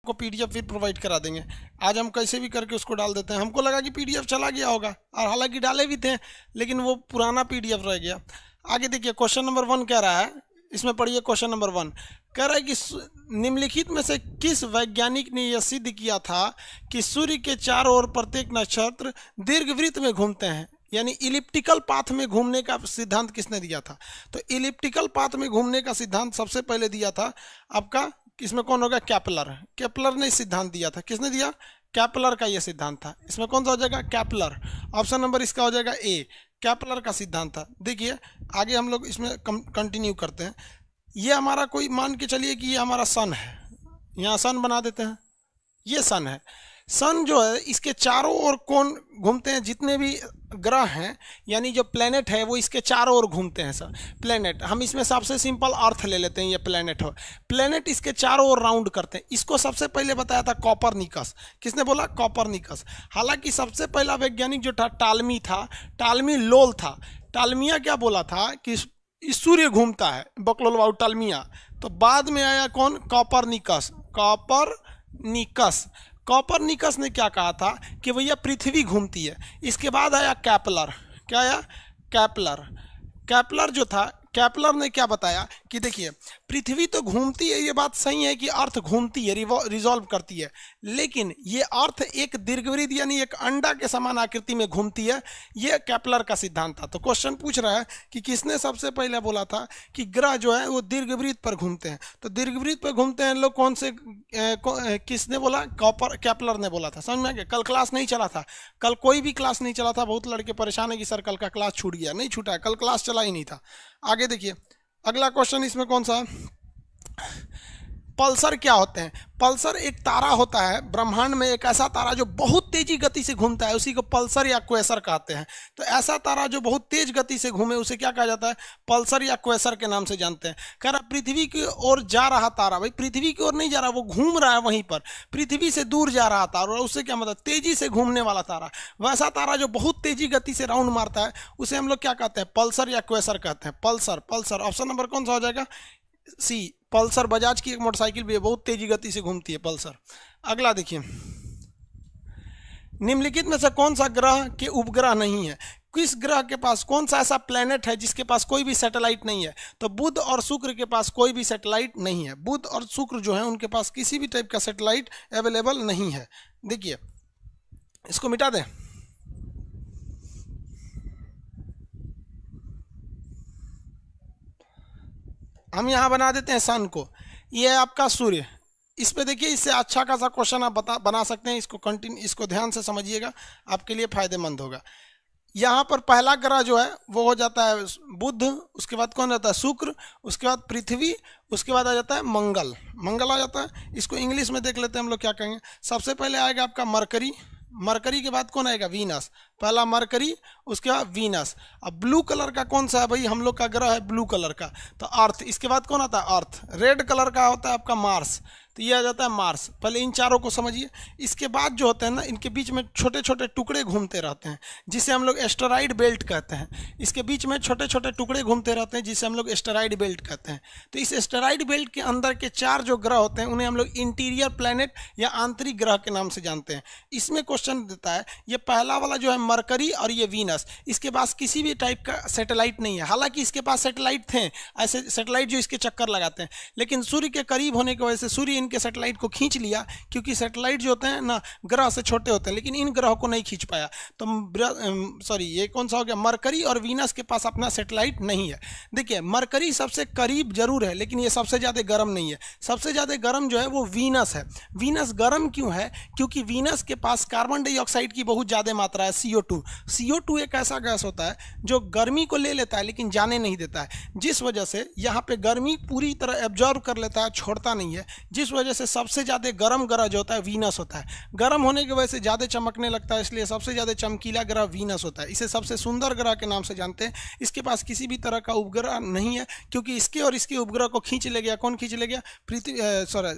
आपको PDF फिर provide करा देंगे। आज हम कैसे भी करके उसको डाल देते हैं। हमको लगा कि PDF चला गया होगा, और हालांकि डाले भी थे, लेकिन वो पुराना PDF रह गया। आगे देखिए क्वेश्चन नंबर 1 कह रहा है, इसमें पढ़िए क्वेश्चन नंबर 1 कह रहा है कि निम्नलिखित में से किस वैज्ञानिक ने यह सिद्ध किया था कि सूर्य के चारों ओर प्रत्येक नक्षत्र दीर्घवृत्त में घूमते हैं, यानी इलिप्टिकल पाथ में घूमने का सिद्धांत किसने दिया था? तो इलिप्टिकल पाथ में घूमने का सिद्धांत सबसे पहले दिया था आपका, इसमें कौन होगा? केपलर। केपलर ने सिद्धांत दिया था। किसने दिया? केपलर का यह सिद्धांत था। इसमें कौन सा हो जाएगा? केपलर। ऑप्शन नंबर इसका हो जाएगा ए, केपलर का सिद्धांत था। देखिए आगे हम लोग इसमें कंटिन्यू करते हैं। ये हमारा कोई मान के चलिए कि ये हमारा सन है, यहाँ सन बना देते हैं, ये सन है। सन जो है इसके चारों ओर कौन घूमते हैं? जितने भी ग्रह हैं, यानी जो प्लेनेट है वो इसके चारों ओर घूमते हैं सर। प्लेनेट, हम इसमें सबसे सिंपल अर्थ ले लेते हैं, ये प्लेनेट हो, प्लेनेट इसके चारों ओर राउंड करते हैं। इसको सबसे पहले बताया था कॉपरनिकस। किसने बोला? कॉपरनिकस। हालांकि सबसे पहला वैज्ञानिक जो था टालमी था, टालमी लोल था। टालमिया क्या बोला था कि सूर्य घूमता है, बकलोल टालमिया। तो बाद में आया कौन? कॉपरनिकस। कॉपरनिकस, कॉपरनिकस ने क्या कहा था कि भैया पृथ्वी घूमती है। इसके बाद आया केपलर। क्या आया? केपलर। केपलर जो था, केपलर ने क्या बताया कि देखिए पृथ्वी तो घूमती है, ये बात सही है कि अर्थ घूमती है, रिजॉल्व करती है, लेकिन ये अर्थ एक दीर्घवृत्त यानी एक अंडा के समान आकृति में घूमती है। ये केपलर का सिद्धांत था। तो क्वेश्चन पूछ रहा है कि किसने सबसे पहले बोला था कि ग्रह जो है वो दीर्घवृत्त पर घूमते हैं? तो दीर्घवृत्त पर घूमते हैं लोग कौन से, किसने बोला? केपलर ने बोला था। समझ में आ गया? कल क्लास नहीं चला था, कल कोई भी क्लास नहीं चला था। बहुत लड़के परेशान है कि सर कल का क्लास छूट गया। नहीं छूटा है, कल क्लास चला ही नहीं था। आगे देखिए अगला क्वेश्चन, इसमें कौन सा? पल्सर क्या होते हैं? पल्सर एक तारा होता है ब्रह्मांड में, एक ऐसा तारा जो बहुत तेजी गति से घूमता है, उसी को पल्सर या क्वेसर कहते हैं। तो ऐसा तारा जो बहुत तेज गति से घूमे उसे क्या कहा जाता है? पल्सर या क्वेसर के नाम से जानते हैं। कह रहा पृथ्वी की ओर जा रहा तारा, भाई पृथ्वी की ओर नहीं जा रहा, वो घूम रहा है वहीं पर, पृथ्वी से दूर जा रहा तारा, और उससे क्या मतलब? तेजी से घूमने वाला तारा। वैसा तारा जो बहुत तेजी गति से राउंड मारता है उसे हम लोग क्या कहते हैं? पल्सर या क्वेसर कहते हैं। Pulsar, Pulsar. ऑप्शन नंबर कौन सा हो जाएगा? सी, पल्सर। बजाज की एक मोटरसाइकिल भी है, बहुत तेजी गति से घूमती है, पल्सर। अगला देखिए, निम्नलिखित में से कौन सा ग्रह के उपग्रह नहीं है? किस ग्रह के पास, कौन सा ऐसा प्लेनेट है जिसके पास कोई भी सैटेलाइट नहीं है? तो बुध और शुक्र के पास कोई भी सैटेलाइट नहीं है। बुध और शुक्र जो है उनके पास किसी भी टाइप का सैटेलाइट अवेलेबल नहीं है। देखिए इसको मिटा दें। हम यहाँ बना देते हैं सन को, ये है आपका सूर्य। इस पे देखिए, इससे अच्छा खासा क्वेश्चन आप बना सकते हैं। इसको कंटिन्यू, इसको ध्यान से समझिएगा, आपके लिए फायदेमंद होगा। यहाँ पर पहला ग्रह जो है वो हो जाता है बुध, उसके बाद कौन रहता है? शुक्र, उसके बाद पृथ्वी, उसके बाद आ जाता है मंगल। मंगल आ जाता है। इसको इंग्लिश में देख लेते हैं हम लोग क्या कहेंगे। सबसे पहले आएगा आपका मरकरी, मरकरी के बाद कौन आएगा? वीनस। पहला मरकरी, उसके बाद वीनस। अब ब्लू कलर का कौन सा है भाई? हम लोग का ग्रह है ब्लू कलर का, तो अर्थ। इसके बाद कौन आता है? अर्थ। रेड कलर का होता है आपका मार्स, तो ये आ जाता है मार्स। पहले इन चारों को समझिए। इसके बाद जो होते हैं ना, इनके बीच में छोटे छोटे टुकड़े घूमते रहते हैं, जिसे हम लोग एस्टेरॉइड बेल्ट कहते हैं। इसके बीच में छोटे छोटे टुकड़े घूमते रहते हैं, जिसे हम लोग एस्टेरॉइड बेल्ट कहते हैं। तो इस एस्टेरॉइड बेल्ट के अंदर के 4 जो ग्रह होते हैं उन्हें हम लोग इंटीरियर प्लैनेट या आंतरिक ग्रह के नाम से जानते हैं। इसमें क्वेश्चन देता है, ये पहला वाला जो है मरकरी और ये वीनस, इसके पास किसी भी टाइप का सैटेलाइट नहीं है। हालांकि इसके पास सैटेलाइट थे, ऐसे सैटेलाइट जो इसके चक्कर लगाते हैं, लेकिन सूर्य के करीब होने की वजह से सूर्य के सैटेलाइट को खींच लिया, क्योंकि सैटेलाइट जो होते हैं ना ग्रह से छोटे होते हैं, लेकिन इन ग्रहों को नहीं खींच पाया। तो सॉरी, ये कौन सा हो गया? मरकरी और वीनस के पास अपना सैटेलाइट नहीं है। देखिए मरकरी सबसे करीब जरूर है, लेकिन ये सबसे ज़्यादा गर्म नहीं है। सबसे ज़्यादा गर्म जो है वो वीनस है। वीनस गर्म क्यों है? क्योंकि वीनस के पास कार्बन डाइऑक्साइड की बहुत ज़्यादा मात्रा है, CO2। CO2 एक ऐसा गैस होता है जो गर्मी को ले लेता है लेकिन जाने नहीं देता है, जिस वजह से यहाँ पे गर्मी पूरी तरह एब्जॉर्व कर लेता है, छोड़ता नहीं है, जिस वजह से सबसे ज़्यादा गर्म ग्रह जो होता है वीनस होता है। गर्म होने की वजह से ज़्यादा चमकने लगता है, इसलिए सबसे ज़्यादा चमकीला ग्रह वीनस होता है। इसे सबसे सुंदर ग्रह के नाम से जानते हैं। इसके पास किसी भी तरह का उपग्रह नहीं है, क्योंकि इसके और इसके उपग्रह को खींच ले गया। कौन खींच ले गया?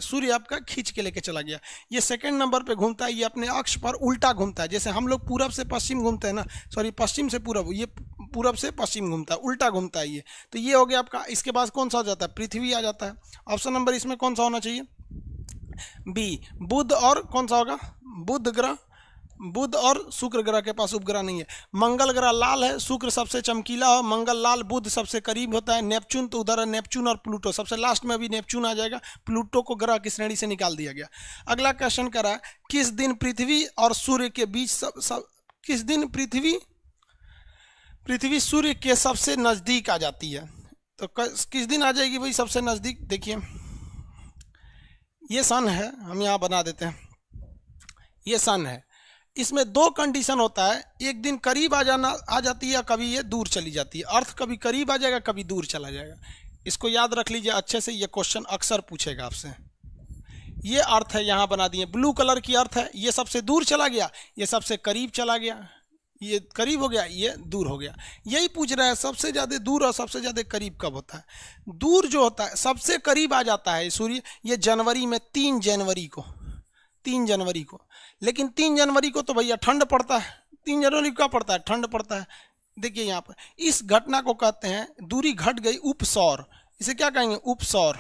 सूर्य आपका खींच के लेके चला गया। ये सेकंड नंबर पे घूमता है, ये अपने अक्ष पर उल्टा घूमता है। जैसे हम लोग पूरब से पश्चिम घूमते हैं ना, सॉरी पश्चिम से पूरब, ये पूरब से पश्चिम घूमता है, उल्टा घूमता है ये। तो ये हो गया आपका। इसके बाद कौन सा हो जाता है? पृथ्वी आ जाता है। ऑप्शन नंबर इसमें कौन सा होना चाहिए? बी बुध और कौन सा होगा, बुध ग्रह, बुध और शुक्र ग्रह के पास उपग्रह नहीं है। मंगल ग्रह लाल है, शुक्र सबसे चमकीला हो, मंगल लाल, बुध सबसे करीब होता है। नेपच्यून तो उधर है, नेपच्यून और प्लूटो सबसे लास्ट में, अभी नेपच्यून आ जाएगा, प्लूटो को ग्रह की श्रेणी से निकाल दिया गया। अगला क्वेश्चन कर रहा है किस दिन पृथ्वी और सूर्य के बीच किस दिन पृथ्वी सूर्य के सबसे नजदीक आ जाती है। तो किस दिन आ जाएगी भाई सबसे नजदीक। देखिए ये सन है, हम यहाँ बना देते हैं, ये सन है। इसमें दो कंडीशन होता है, एक दिन करीब आ जाती है, कभी ये दूर चली जाती है। अर्थ कभी करीब आ जाएगा, कभी दूर चला जाएगा। इसको याद रख लीजिए अच्छे से, ये क्वेश्चन अक्सर पूछेगा आपसे। ये अर्थ है, यहाँ बना दिए, ब्लू कलर की अर्थ है, ये सबसे दूर चला गया, ये सबसे करीब चला गया, ये करीब हो गया, ये दूर हो गया। यही पूछ रहा है सबसे ज़्यादा दूर और सबसे ज़्यादा करीब कब होता है। दूर जो होता है सबसे करीब आ जाता है सूर्य, ये जनवरी में 3 जनवरी को, 3 जनवरी को। लेकिन 3 जनवरी को तो भैया ठंड पड़ता है, 3 जनवरी को क्या पड़ता है, ठंड पड़ता है। देखिए यहाँ पर इस घटना को कहते हैं, दूरी घट गई उपसौर, इसे क्या कहेंगे, उपसौर,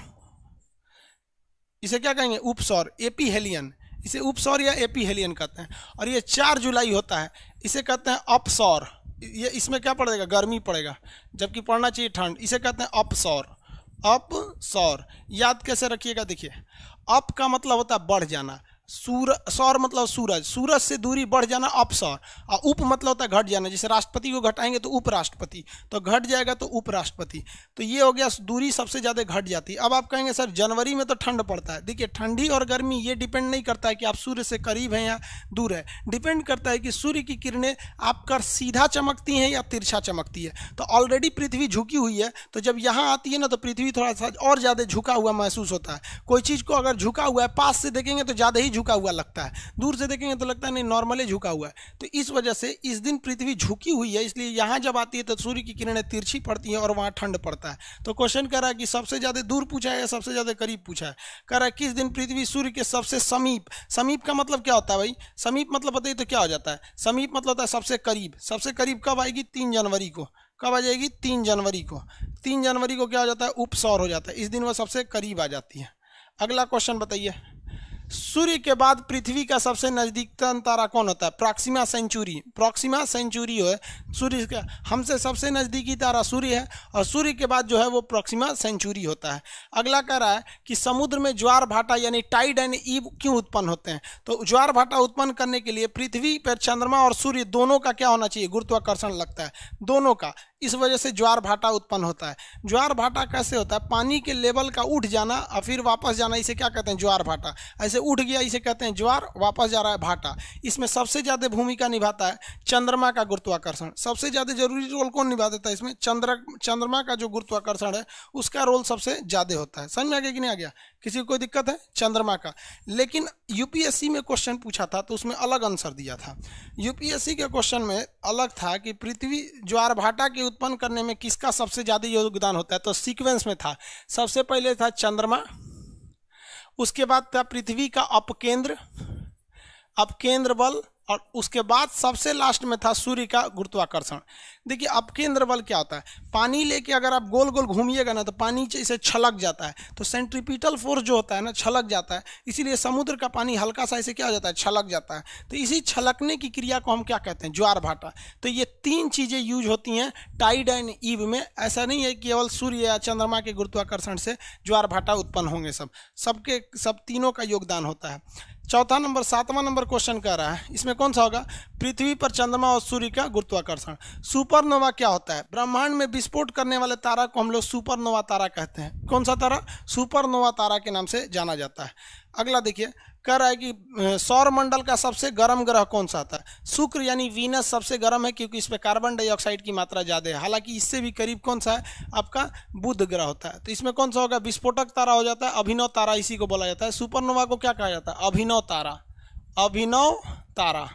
इसे क्या कहेंगे, उपसौर, एपीहेलियन, इसे उपसौर या एपीहेलियन कहते हैं। और ये 4 जुलाई होता है, इसे कहते हैं अपसौर। ये इसमें क्या पड़ेगा, गर्मी पड़ेगा, जबकि पड़ना चाहिए ठंड, इसे कहते हैं अपसौर, अपसौर। याद कैसे रखिएगा, देखिए अप का मतलब होता है बढ़ जाना, सौर मतलब सूरज, सूरज से दूरी बढ़ जाना अपसौर, और उप मतलब होता है घट जाना। जैसे राष्ट्रपति को घटाएंगे तो उपराष्ट्रपति, तो घट जाएगा तो उपराष्ट्रपति। तो ये हो गया दूरी सबसे ज़्यादा घट जाती है। अब आप कहेंगे सर जनवरी में तो ठंड पड़ता है। देखिए ठंडी और गर्मी ये डिपेंड नहीं करता है कि आप सूर्य से करीब हैं या दूर है, डिपेंड करता है कि सूर्य की किरणें आपका सीधा चमकती हैं या तिरछा चमकती है। तो ऑलरेडी पृथ्वी झुकी हुई है, तो जब यहाँ आती है ना तो पृथ्वी थोड़ा सा और ज़्यादा झुका हुआ महसूस होता है। कोई चीज़ को अगर झुका हुआ है, पास से देखेंगे तो ज़्यादा ही झुका हुआ लगता है, दूर से देखेंगे तो लगता है नहीं नॉर्मली झुका हुआ है। तो इस वजह से इस दिन पृथ्वी झुकी हुई है, इसलिए यहाँ जब आती है तो सूर्य की किरणें तिरछी पड़ती हैं और वहाँ ठंड पड़ता है। तो क्वेश्चन कह रहा है कि सबसे ज़्यादा दूर पूछा है या सबसे ज़्यादा करीब पूछा है। कह रहा है किस दिन पृथ्वी सूर्य के सबसे समीप, समीप का मतलब क्या होता है भाई, समीप मतलब बताइए तो क्या हो जाता है, समीप मतलब होता है सबसे करीब। सबसे करीब कब आएगी, 3 जनवरी को। कब आ जाएगी, 3 जनवरी को। 3 जनवरी को क्या हो जाता है, उपसौर हो जाता है, इस दिन वह सबसे करीब आ जाती है। अगला क्वेश्चन बताइए, सूर्य के बाद पृथ्वी का सबसे नजदीकतम तारा कौन होता है, प्रॉक्सिमा सेंचुरी, प्रॉक्सिमा सेंचुरी है सूर्य का, हमसे सबसे नज़दीकी तारा सूर्य है, और सूर्य के बाद जो है वो प्रॉक्सिमा सेंचुरी होता है। अगला कह रहा है कि समुद्र में ज्वार भाटा यानी टाइड एंड ईव क्यों उत्पन्न होते हैं। तो ज्वार भाटा उत्पन्न करने के लिए पृथ्वी पर चंद्रमा और सूर्य दोनों का क्या होना चाहिए, गुरुत्वाकर्षण लगता है दोनों का, इस वजह से ज्वार भाटा उत्पन्न होता है। ज्वार भाटा कैसे होता है, पानी के लेवल का उठ जाना और फिर वापस जाना, इसे क्या कहते हैं, ज्वार भाटा। ऐसे उठ गया इसे कहते हैं ज्वार, वापस जा रहा है भाटा। इसमें सबसे ज़्यादा भूमिका निभाता है चंद्रमा का गुरुत्वाकर्षण, सबसे ज़्यादा जरूरी रोल कौन निभा देता है इसमें, चंद्रमा का जो गुरुत्वाकर्षण है उसका रोल सबसे ज़्यादा होता है। समझ में आ गया कि नहीं आ गया, किसी को कोई दिक्कत है, चंद्रमा का। लेकिन यूपीएससी में क्वेश्चन पूछा था तो उसमें अलग आंसर दिया था। यूपीएससी के क्वेश्चन में अलग था कि पृथ्वी ज्वार भाटा के उत्पन्न करने में किसका सबसे ज़्यादा योगदान होता है। तो सीक्वेंस में था, सबसे पहले था चंद्रमा, उसके बाद था पृथ्वी का अपकेंद्र बल, और उसके बाद सबसे लास्ट में था सूर्य का गुरुत्वाकर्षण। देखिए अपकेंद्र बल क्या होता है, पानी लेके अगर आप गोल गोल घूमिएगा ना तो पानी इसे छलक जाता है, तो सेंट्रीपिटल फोर्स जो होता है ना छलक जाता है, इसीलिए समुद्र का पानी हल्का सा ऐसे क्या हो जाता है, छलक जाता है। तो इसी छलकने की क्रिया को हम क्या कहते हैं, ज्वार भाटा। तो ये 3 चीज़ें यूज होती हैं टाइड एंड ईव में। ऐसा नहीं है कि केवल सूर्य या चंद्रमा के गुरुत्वाकर्षण से ज्वार भाटा उत्पन्न होंगे, सब तीनों का योगदान होता है। चौथा नंबर 7वां नंबर क्वेश्चन कह रहा है, इसमें कौन सा होगा, पृथ्वी पर चंद्रमा और सूर्य का गुरुत्वाकर्षण। सुपरनोवा क्या होता है, ब्रह्मांड में विस्फोट करने वाले तारा को हम लोग सुपरनोवा तारा कहते हैं। कौन सा तारा, सुपरनोवा तारा के नाम से जाना जाता है। अगला देखिए, कह रहा है कि सौर मंडल का सबसे गर्म ग्रह कौन सा था। शुक्र यानी वीनस सबसे गर्म है क्योंकि इस पर कार्बन डाइऑक्साइड की मात्रा ज़्यादा है। हालांकि इससे भी करीब कौन सा है, आपका बुध ग्रह होता है। तो इसमें कौन सा होगा, विस्फोटक तारा हो जाता है, अभिनव तारा इसी को बोला जाता है। सुपरनोवा को क्या कहा जाता है, अभिनव तारा, अभिनव तारा।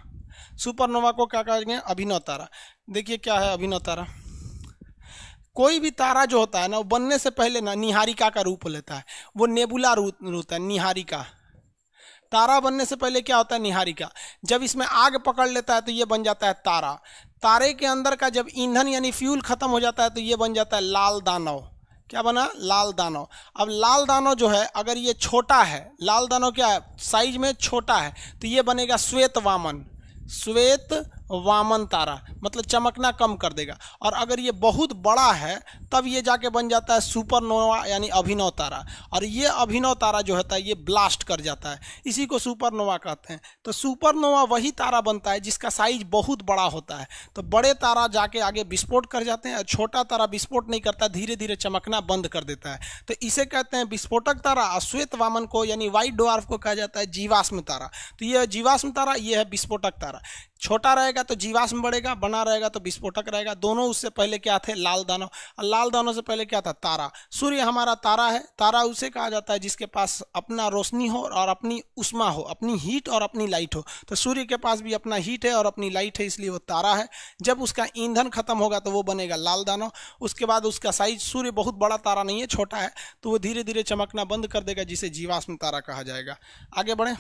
सुपरनोवा को क्या कहा गया, अभिनव तारा। देखिए क्या है अभिनव तारा, कोई भी तारा जो होता है ना वो बनने से पहले ना निहारिका का रूप लेता है, वो नेबुला रूप होता है। निहारिका तारा बनने से पहले क्या होता है, निहारिका। जब इसमें आग पकड़ लेता है तो ये बन जाता है तारा। तारे के अंदर का जब ईंधन यानी फ्यूल खत्म हो जाता है तो ये बन जाता है लाल दानव। क्या बना, लाल दानव। अब लाल दानव जो है अगर ये छोटा है, लाल दानव क्या है, साइज में छोटा है, तो ये बनेगा श्वेत वामन, श्वेत वामन तारा, मतलब चमकना कम कर देगा। और अगर ये बहुत बड़ा है तब ये जाके बन जाता है सुपरनोवा यानी अभिनव तारा, और ये अभिनव तारा जो होता है ये ब्लास्ट कर जाता है, इसी को सुपरनोवा कहते हैं। तो सुपरनोवा वही तारा बनता है जिसका साइज बहुत बड़ा होता है। तो बड़े तारा जाके आगे विस्फोट कर जाते हैं और छोटा तारा विस्फोट नहीं करता, धीरे धीरे चमकना बंद कर देता है। तो इसे कहते हैं विस्फोटक तारा। और श्वेत वामन को यानी व्हाइट ड्वार्फ को कहा जाता है जीवाश्म तारा। तो ये जीवाश्म तारा, ये है विस्फोटक तारा। छोटा रहेगा तो जीवाश्म बढ़ेगा, बना रहेगा तो विस्फोटक रहेगा। दोनों उससे पहले क्या थे, लाल दानव, और लाल दानव से पहले क्या था, तारा। सूर्य हमारा तारा है। तारा उसे कहा जाता है जिसके पास अपना रोशनी हो और अपनी उष्मा हो, अपनी हीट और अपनी लाइट हो। तो सूर्य के पास भी अपना हीट है और अपनी लाइट है, इसलिए वो तारा है। जब उसका ईंधन खत्म होगा तो वो बनेगा लाल दानव। उसके बाद उसका साइज, सूर्य बहुत बड़ा तारा नहीं है, छोटा है, तो वो धीरे धीरे चमकना बंद कर देगा, जिसे जीवाश्म तारा कहा जाएगा। आगे बढ़े।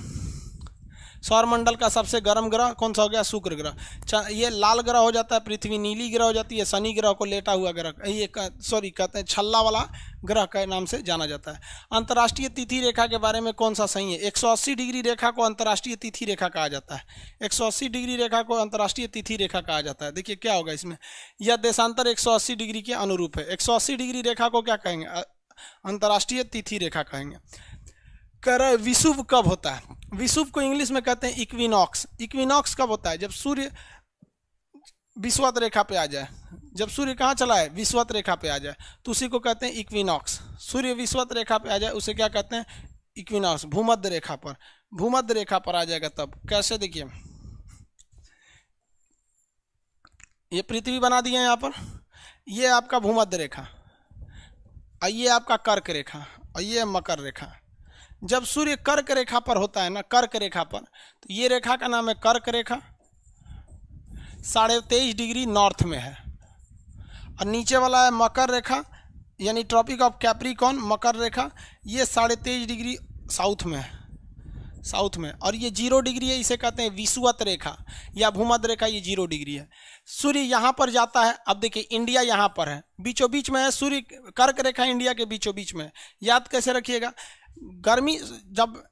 सौरमंडल का सबसे गर्म ग्रह कौन सा हो गया, शुक्र ग्रह। ये लाल ग्रह हो जाता है, पृथ्वी नीली ग्रह हो जाती है, शनि ग्रह को लेटा हुआ ग्रह, ये कहते हैं छल्ला वाला ग्रह के नाम से जाना जाता है। अंतर्राष्ट्रीय तिथि रेखा के बारे में कौन सा सही है, 180 डिग्री रेखा को अंतर्राष्ट्रीय तिथि रेखा कहा जाता है। 180 डिग्री रेखा को अंतर्राष्ट्रीय तिथि रेखा कहा जाता है। देखिए क्या होगा इसमें, यह देशांतर 180 डिग्री के अनुरूप है। 180 डिग्री रेखा को क्या कहेंगे, अंतर्राष्ट्रीय तिथि रेखा कहेंगे। कह रहे विषुव कब होता है, विषुव को इंग्लिश में कहते हैं इक्विनॉक्स। इक्विनॉक्स कब होता है, जब सूर्य विषुवत रेखा पे आ जाए। जब सूर्य कहाँ चला है, विषुवत रेखा पे आ जाए, तो उसी को कहते हैं इक्विनॉक्स। सूर्य विषुवत रेखा पे आ जाए उसे क्या कहते हैं, इक्विनॉक्स। भूमध्य रेखा पर, भूमध्य रेखा पर आ जाएगा तब। कैसे, देखिए ये पृथ्वी बना दिए यहाँ पर, ये आपका भूमध्य रेखा, और ये आपका कर्क रेखा, और ये मकर रेखा। जब सूर्य कर्क रेखा पर होता है ना, कर्क रेखा पर, तो ये रेखा का नाम है कर्क रेखा, 23.5 डिग्री नॉर्थ में है। और नीचे वाला है मकर रेखा यानी ट्रॉपिक ऑफ कैप्रिकॉर्न, मकर रेखा, ये 23.5 डिग्री साउथ में है, साउथ में। और ये 0 डिग्री है, इसे कहते हैं विषुवत रेखा या भूमध्य रेखा, ये 0 डिग्री है। सूर्य यहाँ पर जाता है। अब देखिए इंडिया यहाँ पर है, बीचों बीच में है सूर्य, कर्क रेखा इंडिया के बीचों बीच में। याद कैसे रखिएगा, गर्मी, जब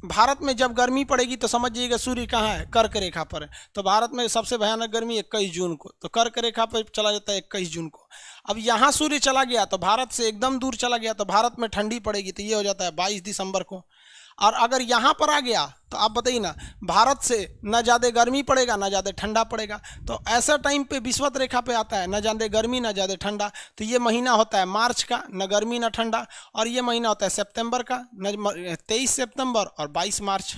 भारत में जब गर्मी पड़ेगी तो समझिएगा सूर्य कहाँ है, कर्क रेखा पर है। तो भारत में सबसे भयानक गर्मी 21 जून को, तो कर्क रेखा पर चला जाता है 21 जून को। अब यहाँ सूर्य चला गया तो भारत से एकदम दूर चला गया, तो भारत में ठंडी पड़ेगी, तो ये हो जाता है 22 दिसंबर को। और अगर यहाँ पर आ गया तो आप बताइए ना, भारत से न ज़्यादा गर्मी पड़ेगा न ज़्यादा ठंडा पड़ेगा। तो ऐसा टाइम पे विषुवत रेखा पे आता है, न ज़्यादा गर्मी न ज़्यादा ठंडा। तो ये महीना होता है मार्च का, न गर्मी न ठंडा। और ये महीना होता है सितंबर का, न 23 सितंबर और 22 मार्च,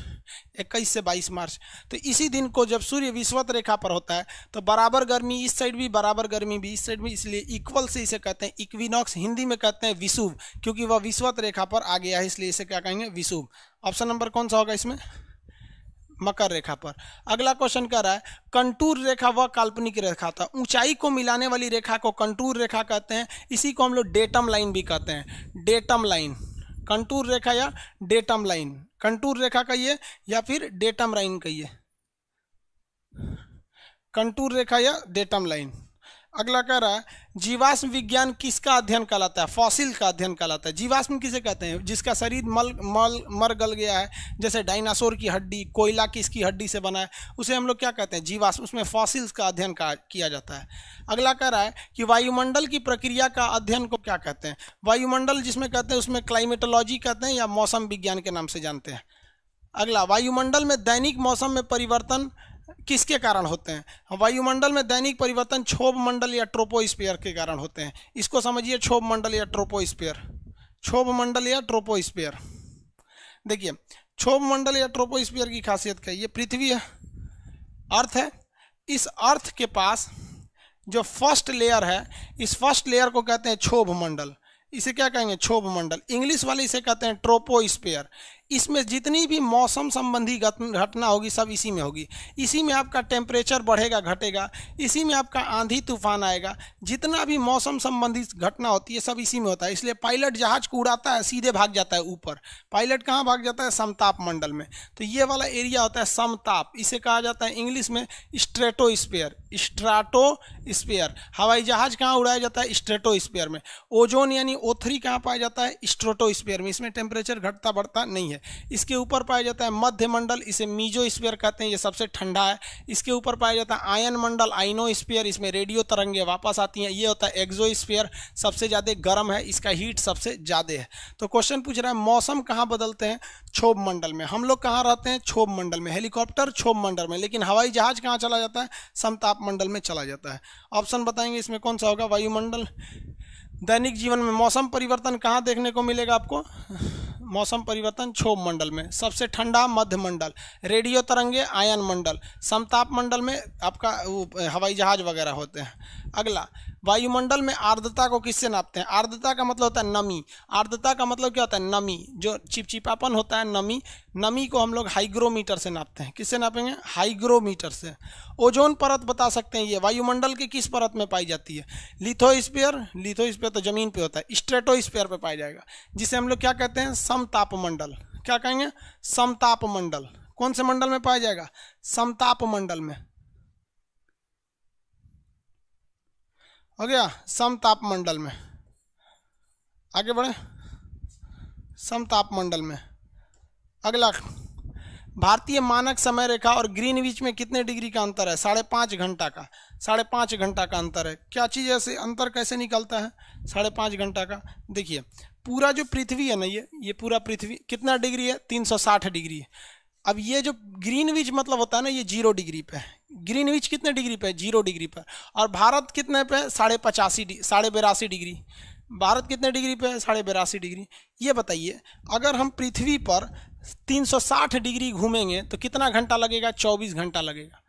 21 से 22 मार्च। तो इसी दिन को जब सूर्य विषुवत रेखा पर होता है तो बराबर गर्मी इस साइड भी, बराबर गर्मी भी इस साइड भी, इसलिए इक्वल से इसे कहते हैं इक्विनॉक्स। हिंदी में कहते हैं विषुव, क्योंकि वह विषुवत रेखा पर आ गया है, इसलिए इसे क्या कहेंगे, विषुव। ऑप्शन नंबर कौन सा होगा इसमें, मकर रेखा पर। अगला क्वेश्चन कह रहा है कंटूर रेखा वह काल्पनिक रेखा था, ऊंचाई को मिलाने वाली रेखा को कंटूर रेखा कहते हैं। इसी को हम लोग डेटम लाइन भी कहते हैं, डेटम लाइन, कंटूर रेखा या डेटम लाइन। कंटूर रेखा कहिए या फिर डेटम लाइन कहिए, कंटूर रेखा या डेटम लाइन। अगला कह रहा है जीवाश्म विज्ञान किसका अध्ययन कहलाता है, फॉसिल का अध्ययन कहलाता है। जीवाश्म किसे कहते हैं, जिसका शरीर मर गल गया है, जैसे डायनासोर की हड्डी, कोयला किसकी हड्डी से बना है, उसे हम लोग क्या कहते हैं, जीवाश्म। उसमें फॉसिल्स का अध्ययन किया जाता है। अगला कह रहा है कि वायुमंडल की प्रक्रिया का अध्ययन को क्या कहते हैं। वायुमंडल जिसमें कहते हैं उसमें क्लाइमेटोलॉजी कहते हैं या मौसम विज्ञान के नाम से जानते हैं। अगला, वायुमंडल में दैनिक मौसम में परिवर्तन किसके कारण होते हैं। वायुमंडल में दैनिक परिवर्तन क्षोभ मंडल या ट्रोपोस्फीयर के कारण होते हैं। इसको समझिए, क्षोभ मंडल या ट्रोपोस्फीयर, क्षोभ मंडल या ट्रोपोस्फीयर। देखिए क्षोभ मंडल या ट्रोपोस्फीयर की खासियत क्या है, ये पृथ्वी है, अर्थ है। इस अर्थ के पास जो फर्स्ट लेयर है, इस फर्स्ट लेयर को कहते हैं क्षोभ मंडल। इसे क्या कहेंगे, क्षोभ मंडल। इंग्लिश वाले इसे कहते हैं ट्रोपोस्फीयर। इसमें जितनी भी मौसम संबंधी घटना होगी सब इसी में होगी। इसी में आपका टेम्परेचर बढ़ेगा घटेगा, इसी में आपका आंधी तूफान आएगा, जितना भी मौसम संबंधी घटना होती है सब इसी में होता है। इसलिए पायलट जहाज को उड़ाता है सीधे भाग जाता है ऊपर। पायलट कहाँ भाग जाता है? समताप मंडल में। तो ये वाला एरिया होता है समताप, इसे कहा जाता है इंग्लिश में स्ट्रेटोस्फीयर। स्ट्राटोस्फीयर। हवाई जहाज कहाँ उड़ाया जाता है? स्ट्रेटोस्फीयर में। ओजोन यानी O3 कहाँ पाया जाता है? स्ट्रेटोस्फीयर में। इसमें टेम्परेचर घटता बढ़ता नहीं है। इसके ऊपर पाया जाता है मध्य मंडल, इसे मीजोस्फीयर कहते हैं, ये सबसे ठंडा है। इसके ऊपर पाया जाता है आयन मंडल, आइनोस्फीयर, इसमें रेडियो तरंगे वापस आती हैं। ये होता है एक्सोस्फीयर, सबसे ज़्यादा गर्म है, इसका हीट सबसे ज़्यादा है। तो क्वेश्चन पूछ रहा है मौसम कहाँ बदलते हैं? क्षोभ मंडल में। हम लोग कहाँ रहते हैं? क्षोभ मंडल में। हेलीकॉप्टर क्षोभ मंडल में, लेकिन हवाई जहाज कहाँ चला जाता है? समताप मंडल में चला जाता है। ऑप्शन बताएंगे इसमें कौन सा होगा? वायुमंडल। दैनिक जीवन में मौसम परिवर्तन कहाँ देखने को मिलेगा आपको? मौसम परिवर्तन क्षोभ मंडल में। सबसे ठंडा मध्य मंडल, रेडियो तरंगे आयन मंडल, समताप मंडल में आपका हवाई जहाज वगैरह होते हैं। अगला, वायुमंडल में आर्द्रता को किससे नापते हैं? आर्द्रता का मतलब होता है नमी। आर्द्रता का मतलब क्या होता है? नमी, जो चिपचिपापन होता है नमी। नमी को हम लोग हाइग्रोमीटर से नापते हैं। किससे नापेंगे? हाइग्रोमीटर से। ओजोन परत बता सकते हैं, ये वायुमंडल के किस परत में पाई जाती है? लिथोस्फीयर। लिथोस्फीयर तो जमीन पे होता है। स्ट्रेटोस्फीयर पे पाया जाएगा, जिसे हम लोग क्या कहते हैं? समताप मंडल। क्या कहेंगे? समताप मंडल। कौन से मंडल में पाया जाएगा? समताप मंडल में। हो गया, समताप मंडल में। आगे बढ़े, समताप मंडल में। अगला, भारतीय मानक समय रेखा और ग्रीनविच में कितने डिग्री का अंतर है? 5.5 घंटा का। 5.5 घंटा का अंतर है। क्या चीज़ ऐसे अंतर कैसे निकलता है 5.5 घंटा का? देखिए, पूरा जो पृथ्वी है ना, ये पूरा पृथ्वी कितना डिग्री है? 360 डिग्री है। अब ये जो ग्रीनविच मतलब होता है ना, ये 0 डिग्री पे है। ग्रीनविच कितने डिग्री पे है? 0 डिग्री पर। और भारत कितने पे है? 82.5 डिग्री। भारत कितने डिग्री पे है? 82.5 डिग्री। ये बताइए, अगर हम पृथ्वी पर 360 डिग्री घूमेंगे तो कितना घंटा लगेगा? 24 घंटा लगेगा।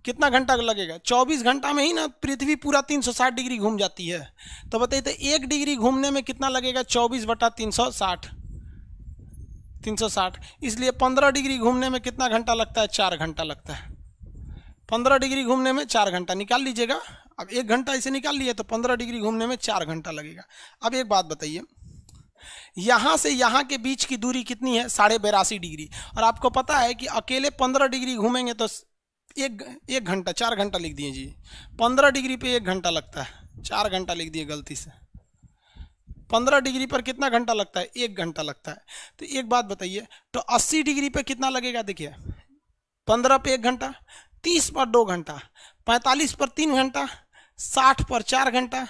कितना घंटा लगेगा? 24 घंटा में ही ना पृथ्वी पूरा 360 डिग्री घूम जाती है। तो बताइए, तो 1 डिग्री घूमने में कितना लगेगा? 24/360। 360। इसलिए 15 डिग्री घूमने में कितना घंटा लगता है? 4 घंटा लगता है। 15 डिग्री घूमने में 4 घंटा निकाल लीजिएगा। अब 1 घंटा इसे निकाल लिए तो 15 डिग्री घूमने में 4 घंटा लगेगा। अब एक बात बताइए, यहाँ से यहाँ के बीच की दूरी कितनी है? 82.5 डिग्री। और आपको पता है कि अकेले 15 डिग्री घूमेंगे तो एक घंटा, 4 घंटा लिख दिए जी। 15 डिग्री पे 1 घंटा लगता है, 4 घंटा लिख दिए गलती से। 15 डिग्री पर कितना घंटा लगता है? 1 घंटा लगता है। तो एक बात बताइए, तो 80 डिग्री पे कितना लगेगा? देखिए, 15 पे 1 घंटा, 30 पर 2 घंटा, 45 पर 3 घंटा, 60 पर 4 घंटा,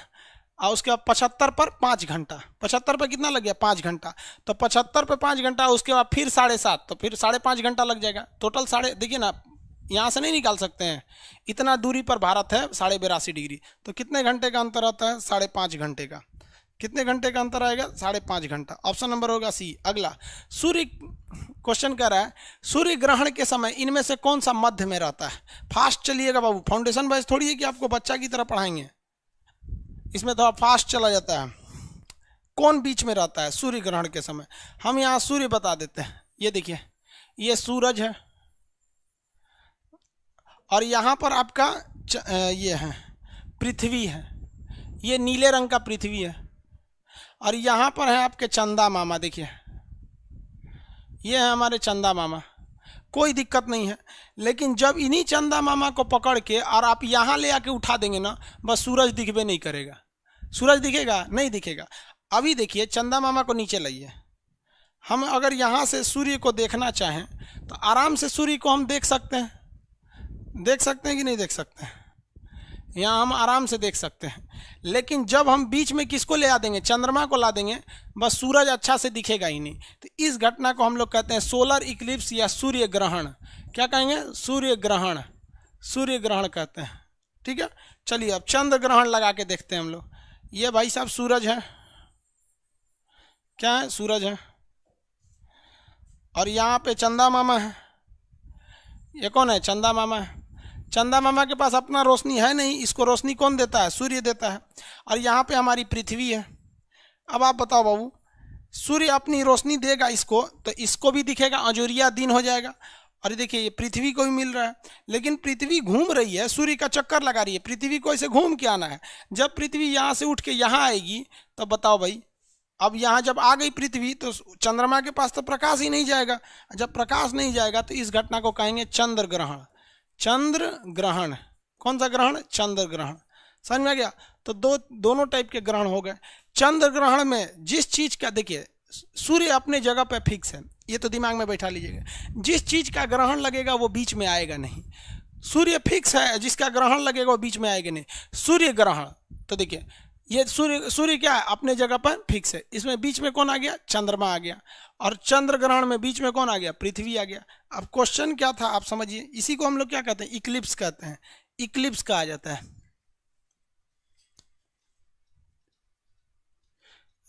और उसके बाद 75 पर 5 घंटा। 75 पर कितना लग गया? 5 घंटा। तो 75 पर 5 घंटा, उसके बाद फिर 7.5, तो फिर 5.5 घंटा लग जाएगा टोटल। देखिए ना, यहाँ से नहीं निकाल सकते हैं। इतना दूरी पर भारत है 82.5 डिग्री, तो कितने घंटे का अंतर आता है? 5.5 घंटे का। कितने घंटे का अंतर आएगा? 5.5 घंटा। ऑप्शन नंबर होगा सी। अगला, सूर्य क्वेश्चन कर रहा है, सूर्य ग्रहण के समय इनमें से कौन सा मध्य में रहता है? फास्ट चलिएगा बाबू, फाउंडेशन वाइज थोड़ी है कि आपको बच्चा की तरह पढ़ाएंगे, इसमें थोड़ा फास्ट चला जाता है। कौन बीच में रहता है सूर्य ग्रहण के समय? हम यहाँ सूर्य बता देते हैं। ये देखिए, ये सूरज है, और यहाँ पर आपका ये है पृथ्वी है, ये नीले रंग का पृथ्वी है, और यहाँ पर है आपके चंदा मामा। देखिए, ये है हमारे चंदा मामा। कोई दिक्कत नहीं है, लेकिन जब इन्हीं चंदा मामा को पकड़ के और आप यहाँ ले आके उठा देंगे ना, बस सूरज दिखबे नहीं करेगा। सूरज दिखेगा? नहीं दिखेगा। अभी देखिए, चंदा मामा को नीचे लाइए। हम अगर यहाँ से सूर्य को देखना चाहें तो आराम से सूर्य को हम देख सकते हैं। देख सकते हैं कि नहीं देख सकते हैं? यहाँ हम आराम से देख सकते हैं। लेकिन जब हम बीच में किसको ले आ देंगे? चंद्रमा को ला देंगे, बस सूरज अच्छा से दिखेगा ही नहीं। तो इस घटना को हम लोग कहते हैं सोलर इक्लिप्स या सूर्य ग्रहण। क्या कहेंगे? सूर्य ग्रहण। सूर्य ग्रहण कहते हैं। ठीक है, चलिए अब चंद्र ग्रहण लगा के देखते हैं हम लोग। ये भाई साहब सूरज है, क्या है? सूरज है, और यहाँ पे चंदा मामा है। ये कौन है? चंदा मामा है। चंदा मामा के पास अपना रोशनी है नहीं, इसको रोशनी कौन देता है? सूर्य देता है। और यहाँ पे हमारी पृथ्वी है। अब आप बताओ बाबू, सूर्य अपनी रोशनी देगा इसको, तो इसको भी दिखेगा, अंजोरिया दिन हो जाएगा। और देखिए ये पृथ्वी को भी मिल रहा है, लेकिन पृथ्वी घूम रही है, सूर्य का चक्कर लगा रही है, पृथ्वी को ऐसे घूम के आना है। जब पृथ्वी यहाँ से उठ के यहाँ आएगी तो बताओ भाई, अब यहाँ जब आ गई पृथ्वी तो चंद्रमा के पास तो प्रकाश ही नहीं जाएगा। जब प्रकाश नहीं जाएगा तो इस घटना को कहेंगे चंद्र ग्रहण। चंद्र ग्रहण, कौन सा ग्रहण? चंद्र ग्रहण। समझ में आ गया? तो दोनों टाइप के ग्रहण हो गए। चंद्र ग्रहण में जिस चीज का, देखिए सूर्य अपने जगह पे फिक्स है, ये तो दिमाग में बैठा लीजिएगा। जिस चीज का ग्रहण लगेगा वो बीच में आएगा नहीं। सूर्य फिक्स है, जिसका ग्रहण लगेगा वो बीच में आएगा नहीं। सूर्य ग्रहण, तो देखिए ये सूर्य क्या है? अपने जगह पर फिक्स है। इसमें बीच में कौन आ गया? चंद्रमा आ गया। और चंद्र ग्रहण में बीच में कौन आ गया? पृथ्वी आ गया। अब क्वेश्चन क्या था आप समझिए, इसी को हम लोग क्या कहते हैं? इक्लिप्स कहते हैं। इक्लिप्स कहा जाता है।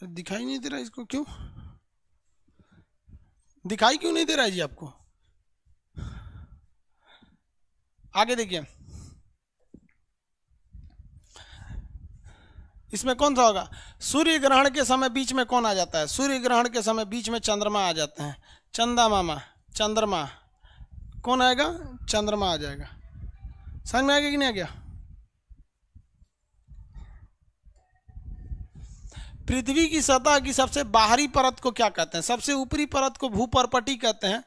दिखाई नहीं दे रहा इसको, क्यों दिखाई क्यों नहीं दे रहा है जी आपको? आगे देखिए, इसमें कौन सा होगा? सूर्य ग्रहण के समय बीच में कौन आ जाता है? सूर्य ग्रहण के समय बीच में चंद्रमा आ जाते हैं। चंदा मामा, चंद्रमा, कौन आएगा? चंद्रमा आ जाएगा। समझ में आ गया कि नहीं आ गया? पृथ्वी की सतह की सबसे बाहरी परत को क्या कहते हैं? सबसे ऊपरी परत को भूपर्पटी कहते हैं।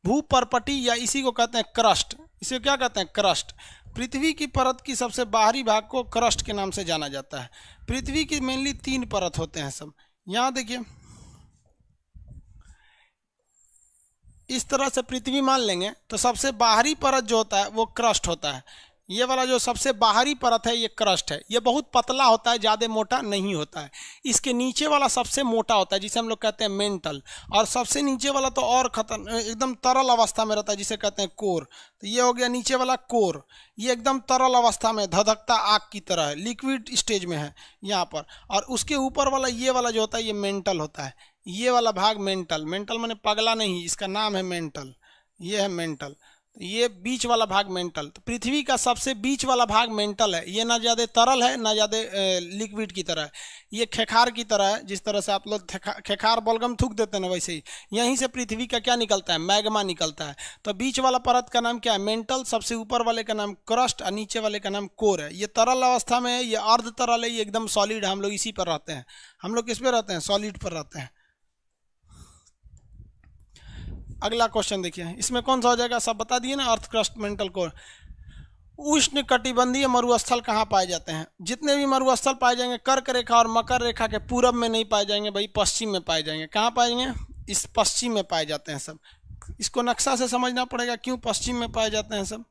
भूपर्पटी या इसी को कहते हैं क्रस्ट। इसे क्या कहते हैं? क्रस्ट। पृथ्वी की परत की सबसे बाहरी भाग को क्रस्ट के नाम से जाना जाता है। पृथ्वी की मेनली 3 परत होते हैं सब। यहां देखिए इस तरह से पृथ्वी मान लेंगे तो सबसे बाहरी परत जो होता है वो क्रस्ट होता है। ये वाला जो सबसे बाहरी परत है ये क्रस्ट है। ये बहुत पतला होता है, ज़्यादा मोटा नहीं होता है। इसके नीचे वाला सबसे मोटा होता है, जिसे हम लोग कहते हैं मेंटल। और सबसे नीचे वाला तो और एकदम तरल अवस्था में रहता है, जिसे कहते हैं कोर। तो ये हो गया नीचे वाला कोर। ये एकदम तरल अवस्था में धधकता आग की तरह है, लिक्विड स्टेज में है यहाँ पर। और उसके ऊपर वाला ये वाला जो होता है ये मेंटल होता है। ये वाला भाग मेंटल, मेंटल माने पगला नहीं, इसका नाम है मेंटल। ये है मेंटल। ये बीच वाला भाग मेंटल। तो पृथ्वी का सबसे बीच वाला भाग मेंटल है। ये ना ज़्यादा तरल है ना ज़्यादा लिक्विड की तरह है। ये खेखार की तरह है, जिस तरह से आप लोग खेखार बलगम थूक देते हैं ना, वैसे ही यहीं से पृथ्वी का क्या निकलता है? मैग्मा निकलता है। तो बीच वाला परत का नाम क्या है? मेंटल। सबसे ऊपर वाले का नाम क्रस्ट और नीचे वाले का नाम कोर है। ये तरल अवस्था में है, ये अर्ध तरल है, ये एकदम सॉलिड है। हम लोग इसी पर रहते हैं। हम लोग किस पे रहते हैं? सॉलिड पर रहते हैं। अगला क्वेश्चन देखिए, इसमें कौन सा हो जाएगा? सब बता दिए ना, अर्थ क्रस्ट मेंटल कोर। उष्ण कटिबंधीय मरुस्थल कहाँ पाए जाते हैं? जितने भी मरुस्थल पाए जाएंगे कर्क रेखा और मकर रेखा के पूरब में नहीं पाए जाएंगे भाई, पश्चिम में पाए जाएंगे। कहाँ पाएंगे? इस पश्चिम में पाए जाते हैं सब। इसको नक्शा से समझना पड़ेगा, क्यों पश्चिम में पाए जाते हैं सब?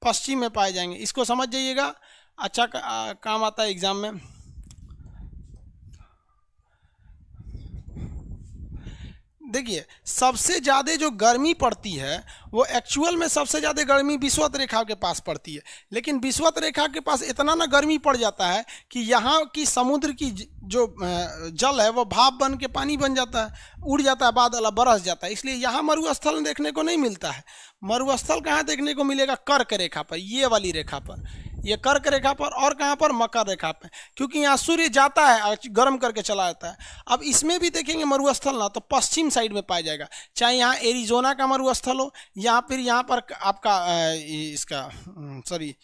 पश्चिम में पाए जाएंगे, इसको समझ जाइएगा, अच्छा काम आता है एग्जाम में। देखिए सबसे ज़्यादा जो गर्मी पड़ती है वो एक्चुअल में सबसे ज़्यादा गर्मी विषुवत रेखा के पास पड़ती है। लेकिन विषुवत रेखा के पास इतना ना गर्मी पड़ जाता है कि यहाँ की समुद्र की जो जल है वो भाप बन के पानी बन जाता है, उड़ जाता है, बादल बरस जाता है। इसलिए यहाँ मरुस्थल देखने को नहीं मिलता है। मरुस्थल कहाँ देखने को मिलेगा? कर्क रेखा पर, ये वाली रेखा पर, ये कर्क रेखा पर। और कहाँ पर? मकर रेखा पर, क्योंकि यहाँ सूर्य जाता है गर्म करके चला जाता है। अब इसमें भी देखेंगे मरुस्थल ना तो पश्चिम साइड में पाया जाएगा, चाहे यहाँ एरिजोना का मरुस्थल हो या फिर यहाँ पर आपका इसका सॉरी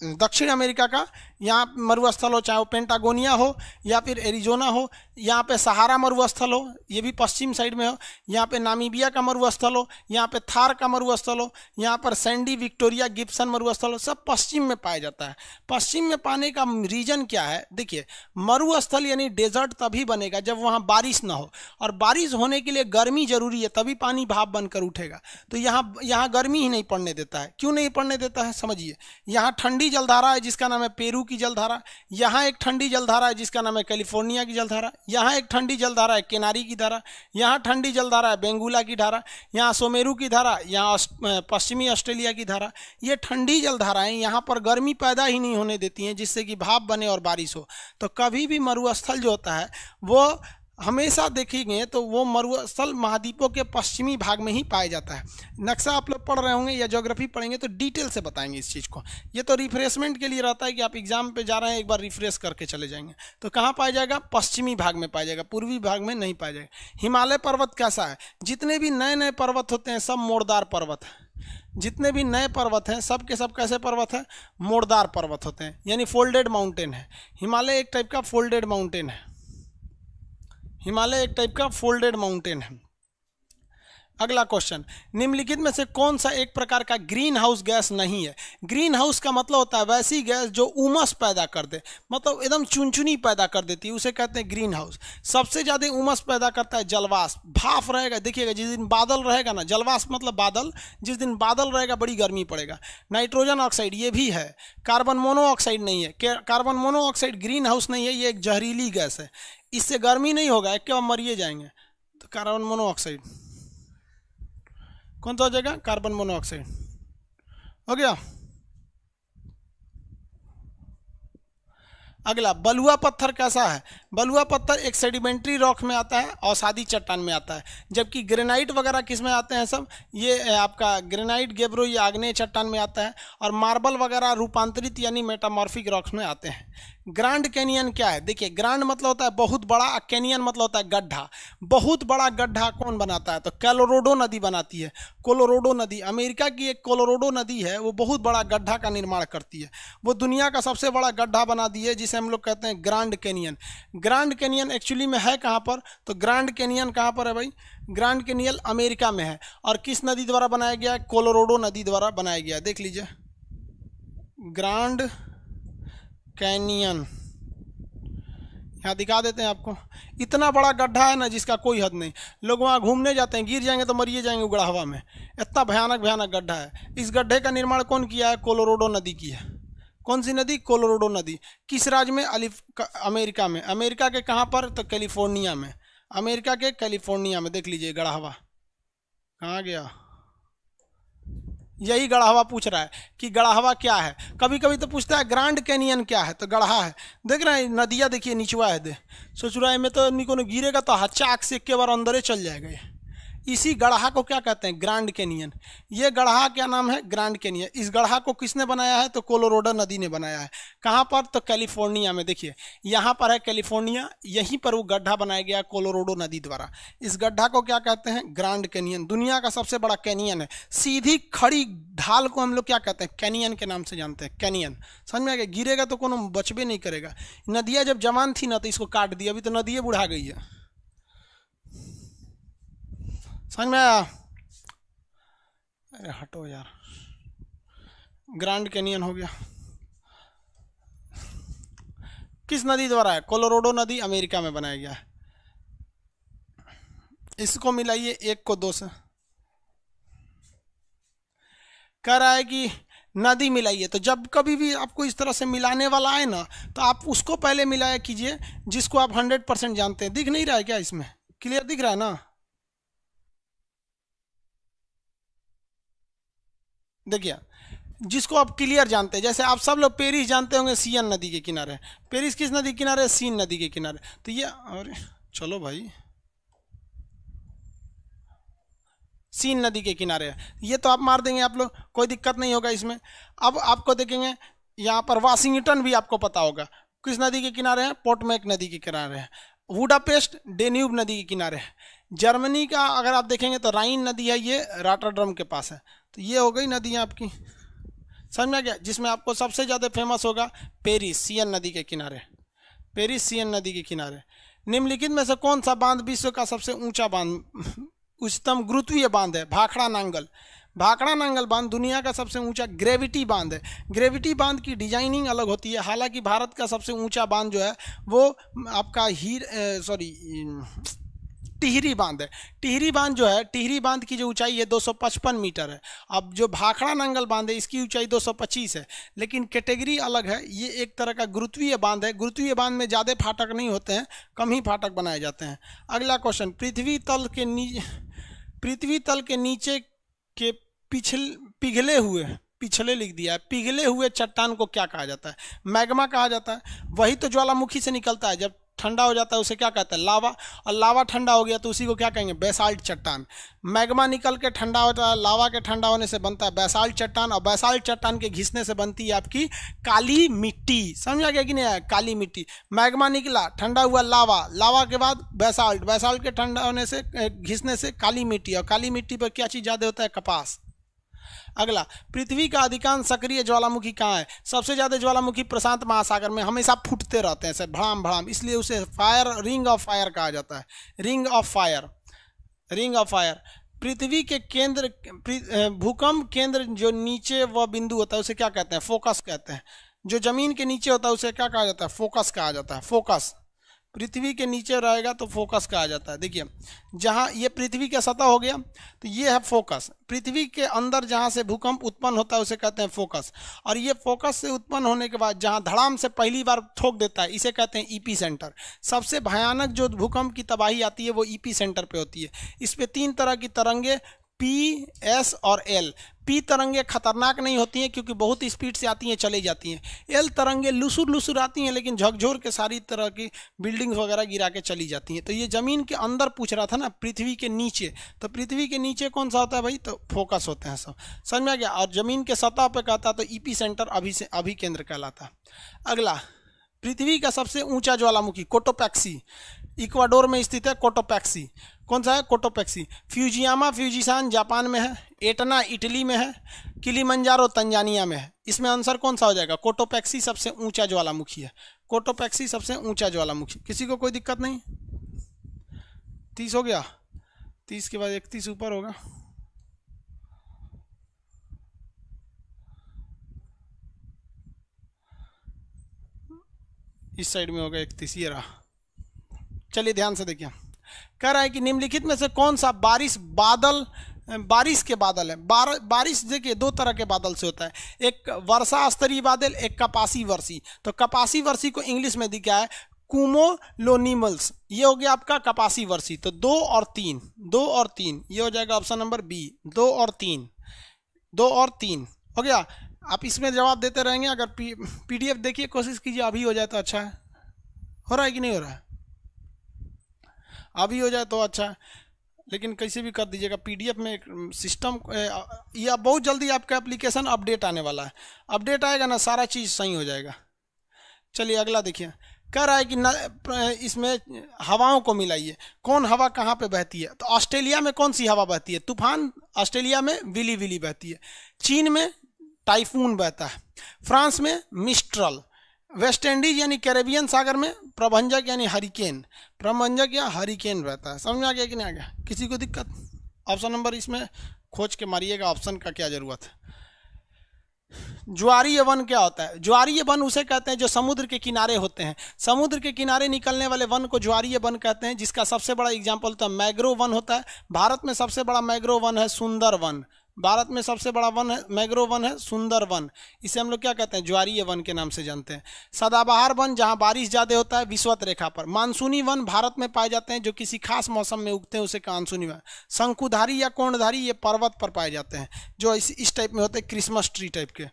दक्षिण अमेरिका का यहाँ मरुस्थल हो, चाहे वो पेंटागोनिया हो या फिर एरिजोना हो, यहाँ पे सहारा मरुस्थल हो, ये भी पश्चिम साइड में हो, यहाँ पे नामीबिया का मरुस्थल हो, यहाँ पे थार का मरुस्थल हो, यहाँ पर सैंडी विक्टोरिया गिब्सन मरुस्थल हो, सब पश्चिम में पाया जाता है। पश्चिम में पाने का रीजन क्या है? देखिए मरुस्थल यानी डेजर्ट तभी बनेगा जब वहाँ बारिश ना हो, और बारिश होने के लिए गर्मी जरूरी है, तभी पानी भाप बनकर उठेगा। तो यहाँ गर्मी ही नहीं पड़ने देता है। क्यों नहीं पड़ने देता है? समझिए, यहाँ ठंडी जलधारा है जिसका नाम है पेरू की जलधारा, यहाँ एक ठंडी जलधारा है जिसका नाम है कैलिफोर्निया की जलधारा, यहाँ एक ठंडी जलधारा है केनारी की धारा, यहाँ ठंडी जलधारा है बेंगुला की धारा, यहाँ सोमेरू की धारा, यहाँ पश्चिमी ऑस्ट्रेलिया की धारा। ये ठंडी जलधाराएं यहाँ पर गर्मी पैदा ही नहीं होने देती हैं जिससे कि भाप बने और बारिश हो। तो कभी भी मरुस्थल जो होता है वो हमेशा देखेंगे तो वो मरुस्थल महाद्वीपों के पश्चिमी भाग में ही पाया जाता है। नक्शा आप लोग पढ़ रहे होंगे या ज्योग्राफी पढ़ेंगे तो डिटेल से बताएंगे इस चीज़ को। ये तो रिफ्रेशमेंट के लिए रहता है कि आप एग्जाम पे जा रहे हैं, एक बार रिफ्रेश करके चले जाएंगे। तो कहाँ पाया जाएगा? पश्चिमी भाग में पाया जाएगा, पूर्वी भाग में नहीं पाया जाएगा। हिमालय पर्वत कैसा है? जितने भी नए नए पर्वत होते हैं सब मोड़दार पर्वत है। जितने भी नए पर्वत हैं सब के सब कैसे पर्वत हैं? मोड़दार पर्वत होते हैं, यानी फोल्डेड माउंटेन है। हिमालय एक टाइप का फोल्डेड माउंटेन है। हिमालय एक टाइप का फोल्डेड माउंटेन है। अगला क्वेश्चन, निम्नलिखित में से कौन सा एक प्रकार का ग्रीन हाउस गैस नहीं है? ग्रीन हाउस का मतलब होता है वैसी गैस जो उमस पैदा कर दे, मतलब एकदम चुनचुनी पैदा कर देती है, उसे कहते हैं ग्रीन हाउस। सबसे ज़्यादा उमस पैदा करता है जलवाष्प, भाप रहेगा। देखिएगा जिस दिन बादल रहेगा ना, जलवाष्प मतलब बादल, जिस दिन बादल रहेगा बड़ी गर्मी पड़ेगा। नाइट्रोजन ऑक्साइड ये भी है, कार्बन मोनोऑक्साइड नहीं है। कार्बन मोनोऑक्साइड ग्रीन हाउस नहीं है, ये एक जहरीली गैस है, इससे गर्मी नहीं होगा, एक के बाद मरिए जाएंगे। तो कार्बन मोनोऑक्साइड कौन सा हो जाएगा? कार्बन मोनोऑक्साइड हो गया। अगला, बलुआ पत्थर कैसा है? बलुआ पत्थर एक सेडिमेंट्री रॉक में आता है, अवसादी चट्टान में आता है। जबकि ग्रेनाइट वगैरह किस में आते हैं? सब ये आपका ग्रेनाइट, गेब्रो, ये आग्नेय चट्टान में आता है। और मार्बल वगैरह रूपांतरित यानी मेटामॉर्फिक रॉक्स में आते हैं। ग्रांड कैनियन क्या है? देखिए, ग्रांड मतलब होता है बहुत बड़ा, और कैनियन मतलब होता है गड्ढा। बहुत बड़ा गड्ढा कौन बनाता है? तो कोलोराडो नदी बनाती है। कोलोराडो नदी, अमेरिका की एक कोलोराडो नदी है, वो बहुत बड़ा गड्ढा का निर्माण करती है। वो दुनिया का सबसे बड़ा गड्ढा बना दी है, जिसे हम लोग कहते हैं grand canyon. Grand canyon actually में है कहाँ पर? तो ग्रांड कैनियन कहाँ पर है भाई? ग्रांड कैनियन अमेरिका में है। और किस नदी द्वारा बनाया गया है? कोलोराडो नदी द्वारा बनाया गया है। देख लीजिए, ग्रांड कैनियन यहाँ दिखा देते हैं आपको। इतना बड़ा गड्ढा है ना जिसका कोई हद नहीं। लोग वहाँ घूमने जाते हैं, गिर जाएंगे तो मरिए जाएंगे उगड़ा हवा में। इतना भयानक भयानक गड्ढा है। इस गड्ढे का निर्माण कौन किया है? कोलोराडो नदी की है। कौन सी नदी? कोलोराडो नदी। किस राज्य में? अमेरिका में। अमेरिका के कहाँ पर? तो कैलिफोर्निया में। अमेरिका के कैलिफोर्निया में। देख लीजिए गड़ा हवा कहाँ गया। यही गढ़ावा पूछ रहा है कि गढ़ावा क्या है। कभी कभी तो पूछता है ग्रांड कैनियन क्या है, तो गढ़ा है। देख रहे हैं नदियाँ, देखिए निचवा है दे। सोच रहा है मैं तो निको गिरेगा तो हचाक से एक के बार अंदर चल जाएगा ये। इसी गढ़ा को क्या कहते हैं? Grand canyon. ये गढ़ा क्या नाम है? Grand canyon. इस गढ़ा को किसने बनाया है? तो कोलोराडो नदी ने बनाया है। कहाँ पर? तो कैलिफोर्निया में। देखिए यहाँ पर है कैलिफोर्निया, यहीं पर वो गड्ढा बनाया गया कोलोराडो नदी द्वारा। इस गड्ढा को क्या कहते हैं? Grand canyon. दुनिया का सबसे बड़ा कैनियन है। सीधी खड़ी ढाल को हम लोग क्या कहते हैं? कैनियन के नाम से जानते हैं। कैनियन समझ में आ गया? गिरेगा तो कोनो बचबे नहीं करेगा। नदियाँ जब जवान थी ना तो इसको काट दिया, अभी तो नदियाँ बुढ़ा गई है। समझ में आया? अरे हटो यार, ग्रांड कैनियन हो गया। किस नदी द्वारा है? कोलोराडो नदी, अमेरिका में बनाया गया है। इसको मिलाइए 1 को 2 से। कह रहा है कि नदी मिलाइए। तो जब कभी भी आपको इस तरह से मिलाने वाला आए ना, तो आप उसको पहले मिलाया कीजिए जिसको आप 100% जानते हैं। दिख नहीं रहा है क्या? इसमें क्लियर दिख रहा है ना? देखिए, जिसको आप क्लियर जानते हैं, जैसे आप सब लोग पेरिस जानते होंगे, सियन नदी के किनारे। पेरिस किस नदी के किनारे? सीन नदी के किनारे। तो ये, और चलो भाई, सीन नदी के किनारे है। ये तो आप मार देंगे आप लोग, कोई दिक्कत नहीं होगा इसमें। अब आपको देखेंगे यहाँ पर वाशिंगटन भी आपको पता होगा किस नदी के किनारे है? पोटोमेक नदी के किनारे है। बुडापेस्ट डेन्यूब नदी के किनारे है। जर्मनी का अगर आप देखेंगे तो राइन नदी है, ये रॉटरडम के पास है। तो ये हो गई नदियाँ आपकी, समझ में आ गया? जिसमें आपको सबसे ज़्यादा फेमस होगा पेरिस, सियन नदी के किनारे। पेरिस सियन नदी के किनारे। निम्नलिखित में से कौन सा बांध विश्व का सबसे ऊंचा बांध, उच्चतम गुरुत्वीय बांध है? भाखड़ा नांगल। भाखड़ा नांगल बांध दुनिया का सबसे ऊंचा ग्रेविटी बांध है। ग्रेविटी बांध की डिजाइनिंग अलग होती है। हालांकि भारत का सबसे ऊंचा बांध जो है वो आपका टिहरी बांध है। टिहरी बांध जो है, टिहरी बांध की जो ऊंचाई है 255 मीटर है। अब जो भाखड़ा नांगल बांध है इसकी ऊंचाई 225 है, लेकिन कैटेगरी अलग है। ये एक तरह का गुरुत्वीय बांध है। गुरुत्वीय बांध में ज़्यादा फाटक नहीं होते हैं, कम ही फाटक बनाए जाते हैं। अगला क्वेश्चन, पृथ्वी तल के नीचे के पिघले हुए, पिछले लिख दिया है, पिघले हुए चट्टान को क्या कहा जाता है? मैग्मा कहा जाता है। वही तो ज्वालामुखी से निकलता है। जब ठंडा हो जाता है उसे क्या कहते हैं, लावा। और लावा ठंडा हो गया तो उसी को क्या कहेंगे, बेसाल्ट चट्टान। मैग्मा निकल के ठंडा होता है, लावा के ठंडा होने से बनता है बेसाल्ट चट्टान, और बेसाल्ट चट्टान के घिसने से बनती है आपकी काली मिट्टी। समझा गया कि नहीं, काली मिट्टी। मैग्मा निकला, ठंडा हुआ लावा, लावा के बाद बेसाल्ट, बेसाल्ट के ठंडा होने से घिसने से काली मिट्टी, और काली मिट्टी पर क्या चीज़ ज़्यादा होता है, कपास। अगला, पृथ्वी का अधिकांश सक्रिय ज्वालामुखी कहाँ है? सबसे ज्यादा ज्वालामुखी प्रशांत महासागर में हमेशा फूटते रहते हैं, भड़ाम भड़ाम, इसलिए उसे फायर, रिंग ऑफ फायर कहा जाता है। Ring of fire, ring of fire. पृथ्वी के केंद्र, भूकंप केंद्र जो नीचे वह बिंदु होता है उसे क्या कहते हैं, फोकस कहते हैं। जो जमीन के नीचे होता है उसे क्या कहा जाता है, फोकस कहा जाता है, फोकस। पृथ्वी के नीचे रहेगा तो फोकस कहा जाता है। देखिए, जहाँ ये पृथ्वी का सतह हो गया तो ये है फोकस। पृथ्वी के अंदर जहाँ से भूकंप उत्पन्न होता है उसे कहते हैं फोकस। और ये फोकस से उत्पन्न होने के बाद जहाँ धड़ाम से पहली बार ठोक देता है इसे कहते हैं ईपी सेंटर। सबसे भयानक जो भूकंप की तबाही आती है वो ईपी सेंटर पे होती है। इस पे 3 तरह की तरंगे, पी, एस और एल। पी तरंगे खतरनाक नहीं होती हैं क्योंकि बहुत स्पीड से आती हैं, चली जाती हैं। एल तरंगे लुसुर लुसुर आती हैं लेकिन झकझोर के सारी तरह की बिल्डिंग्स वगैरह गिरा के चली जाती हैं। तो ये जमीन के अंदर पूछ रहा था ना, पृथ्वी के नीचे, तो पृथ्वी के नीचे कौन सा होता है भाई, तो फोकस होते हैं सब। समझ में आ गया। और जमीन के सतह पे कहता तो ईपी सेंटर, अभी से अभी केंद्र कहलाता। अगला, पृथ्वी का सबसे ऊंचा ज्वालामुखी कोटोपैक्सी, इक्वाडोर में स्थित है कोटोपैक्सी। कौन सा है, कोटोपैक्सी। फ्यूजियामा फ्यूजिसान जापान में है, एटना इटली में है, किलिमंजारो तंजानिया में है। इसमें आंसर कौन सा हो जाएगा, कोटोपैक्सी सबसे ऊंचा ज्वालामुखी है। कोटोपैक्सी सबसे ऊंचा ज्वालामुखी। किसी को कोई दिक्कत नहीं? 30 हो गया, 30 के बाद 31 ऊपर होगा। इस साइड में होगा 31, ये रहा। चलिए ध्यान से देखिए, कह रहा है कि निम्नलिखित में से कौन सा बारिश के बादल है। बारिश देखिए 2 तरह के बादल से होता है, एक वर्षा स्तरीय बादल, एक कपासी वर्षी। तो कपासी वर्षी को इंग्लिश में दिखा है कुमुलोनिमल्स, ये हो गया आपका कपासी वर्षी। तो 2 और 3, 2 और 3 ये हो जाएगा ऑप्शन नंबर बी, 2 और 3, 2 और 3 हो गया। आप इसमें जवाब देते रहेंगे। अगर पीडीएफ देखिए, कोशिश कीजिए अभी हो जाए तो अच्छा है। हो रहा है कि नहीं हो रहा है? अभी हो जाए तो अच्छा है, लेकिन कैसे भी कर दीजिएगा। पीडीएफ में एक सिस्टम, या बहुत जल्दी आपका एप्लीकेशन अपडेट आने वाला है। अपडेट आएगा ना, सारा चीज़ सही हो जाएगा। चलिए अगला देखिए, कह रहा है कि इसमें हवाओं को मिलाइए। कौन हवा कहाँ पे बहती है? तो ऑस्ट्रेलिया में कौन सी हवा बहती है? तूफान। ऑस्ट्रेलिया में विली विली बहती है। चीन में टाइफून बहता है। फ्रांस में मिस्ट्रल। वेस्ट इंडीज यानी कैरेबियन सागर में प्रभंजक यानी हरिकेन, प्रभंजक या हरिकेन रहता है। समझ में आ गया कि नहीं आ गया? किसी को दिक्कत? ऑप्शन नंबर इसमें खोज के मारिएगा, ऑप्शन का क्या जरूरत है। ज्वारीय वन क्या होता है? ज्वारीय वन उसे कहते हैं जो समुद्र के किनारे होते हैं। समुद्र के किनारे निकलने वाले वन को ज्वारीय वन कहते हैं, जिसका सबसे बड़ा एग्जाम्पल तो मैग्रोव वन होता है। भारत में सबसे बड़ा मैग्रोव वन है सुंदर वन। भारत में सबसे बड़ा वन है मैग्रोव वन है सुंदर वन। इसे हम लोग क्या कहते हैं? ज्वारीय वन के नाम से जानते हैं। सदाबहार वन जहां बारिश ज़्यादा होता है विषुवत रेखा पर। मानसूनी वन भारत में पाए जाते हैं जो किसी खास मौसम में उगते हैं, उसे मानसूनी वन। शंकुधारी या कोणधारी ये पर्वत पर पाए जाते हैं जो इस टाइप में होते हैं, क्रिसमस ट्री टाइप के।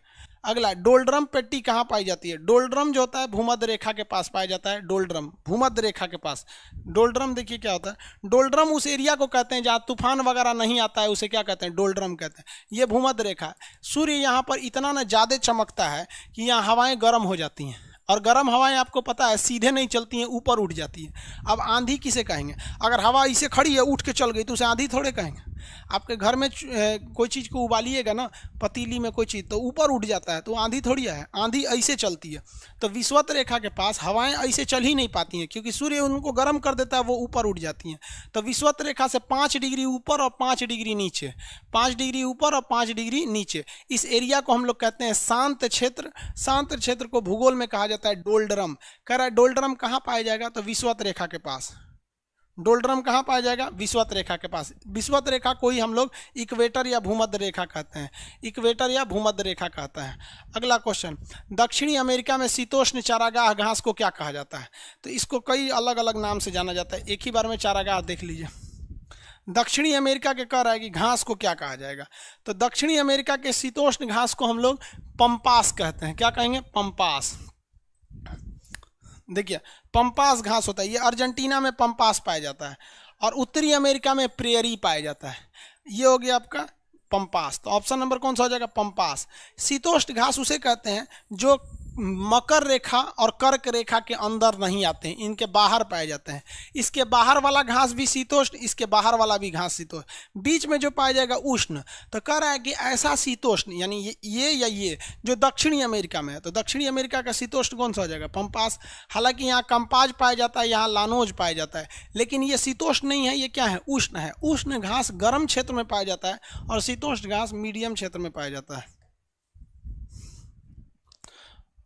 अगला, डोलड्रम पेट्टी कहाँ पाई जाती है? डोलड्रम जो होता है भूमध्य रेखा के पास पाया जाता है। डोलड्रम भूमध्य रेखा के पास। डोलड्रम देखिए क्या होता है। डोलड्रम उस एरिया को कहते हैं जहाँ तूफान वगैरह नहीं आता है, उसे क्या कहते हैं? डोलड्रम कहते हैं। ये भूमध्य रेखा है। सूर्य यहाँ पर इतना ना ज़्यादा चमकता है कि यहाँ हवाएं गर्म हो जाती हैं, और गर्म हवाएं आपको पता है सीधे नहीं चलती हैं, ऊपर उठ जाती हैं। अब आंधी किसे कहेंगे? अगर हवा ऐसे खड़ी है उठ के चल गई तो उसे आंधी थोड़े कहेंगे। आपके घर में कोई चीज़ को उबालिएगा ना, पतीली में कोई चीज़, तो ऊपर उठ जाता है तो आंधी थोड़ी है, आंधी ऐसे चलती है। तो विषुवत रेखा के पास हवाएं ऐसे चल ही नहीं पाती हैं क्योंकि सूर्य उनको गर्म कर देता है, वो ऊपर उठ जाती हैं। तो विषुवत रेखा से 5 डिग्री ऊपर और 5 डिग्री नीचे, 5 डिग्री ऊपर और 5 डिग्री नीचे, इस एरिया को हम लोग कहते हैं शांत क्षेत्र। शांत क्षेत्र को भूगोल में कहा जाता है डोलड्रम। कह रहा है डोलड्रम कहाँ पाया जाएगा? तो विषुवत रेखा के पास। डोलड्रम कहाँ पाया जाएगा? विषुवत रेखा के पास। विषुवत रेखा को ही हम लोग इक्वेटर या भूमध्य रेखा कहते हैं। इक्वेटर या भूमध्य रेखा कहता है। अगला क्वेश्चन, दक्षिणी अमेरिका में शीतोष्ण चारागाह घास को क्या कहा जाता है? तो इसको कई अलग अलग नाम से जाना जाता है, एक ही बार में चारागाह देख लीजिए। दक्षिणी अमेरिका के कह रहा है कि घास को क्या कहा जाएगा? तो दक्षिणी अमेरिका के शीतोष्ण घास को हम लोग पंपास कहते हैं। क्या कहेंगे? पंपास। देखिए पंपास घास होता है, ये अर्जेंटीना में पंपास पाया जाता है और उत्तरी अमेरिका में प्रेयरी पाया जाता है। ये हो गया आपका पंपास। तो ऑप्शन नंबर कौन सा हो जाएगा? पंपास। शीतोष्ण घास उसे कहते हैं जो मकर रेखा और कर्क रेखा के अंदर नहीं आते हैं, इनके बाहर पाए जाते हैं। इसके बाहर वाला घास भी शीतोष्ण, इसके बाहर वाला भी घास शीतोष्ण, बीच में जो पाया जाएगा उष्ण। तो कह रहा है कि ऐसा शीतोष्ण यानी ये या ये जो दक्षिणी अमेरिका में है, तो दक्षिणी अमेरिका का शीतोष्ण कौन सा हो जाएगा? पंपास। हालांकि यहाँ कंपाज पाया जाता है, यहाँ लानोज पाया जाता है, लेकिन ये शीतोष्ण नहीं है, ये क्या है? उष्ण है। उष्ण घास गर्म क्षेत्र में पाया जाता है और शीतोष्ण घास मीडियम क्षेत्र में पाया जाता है।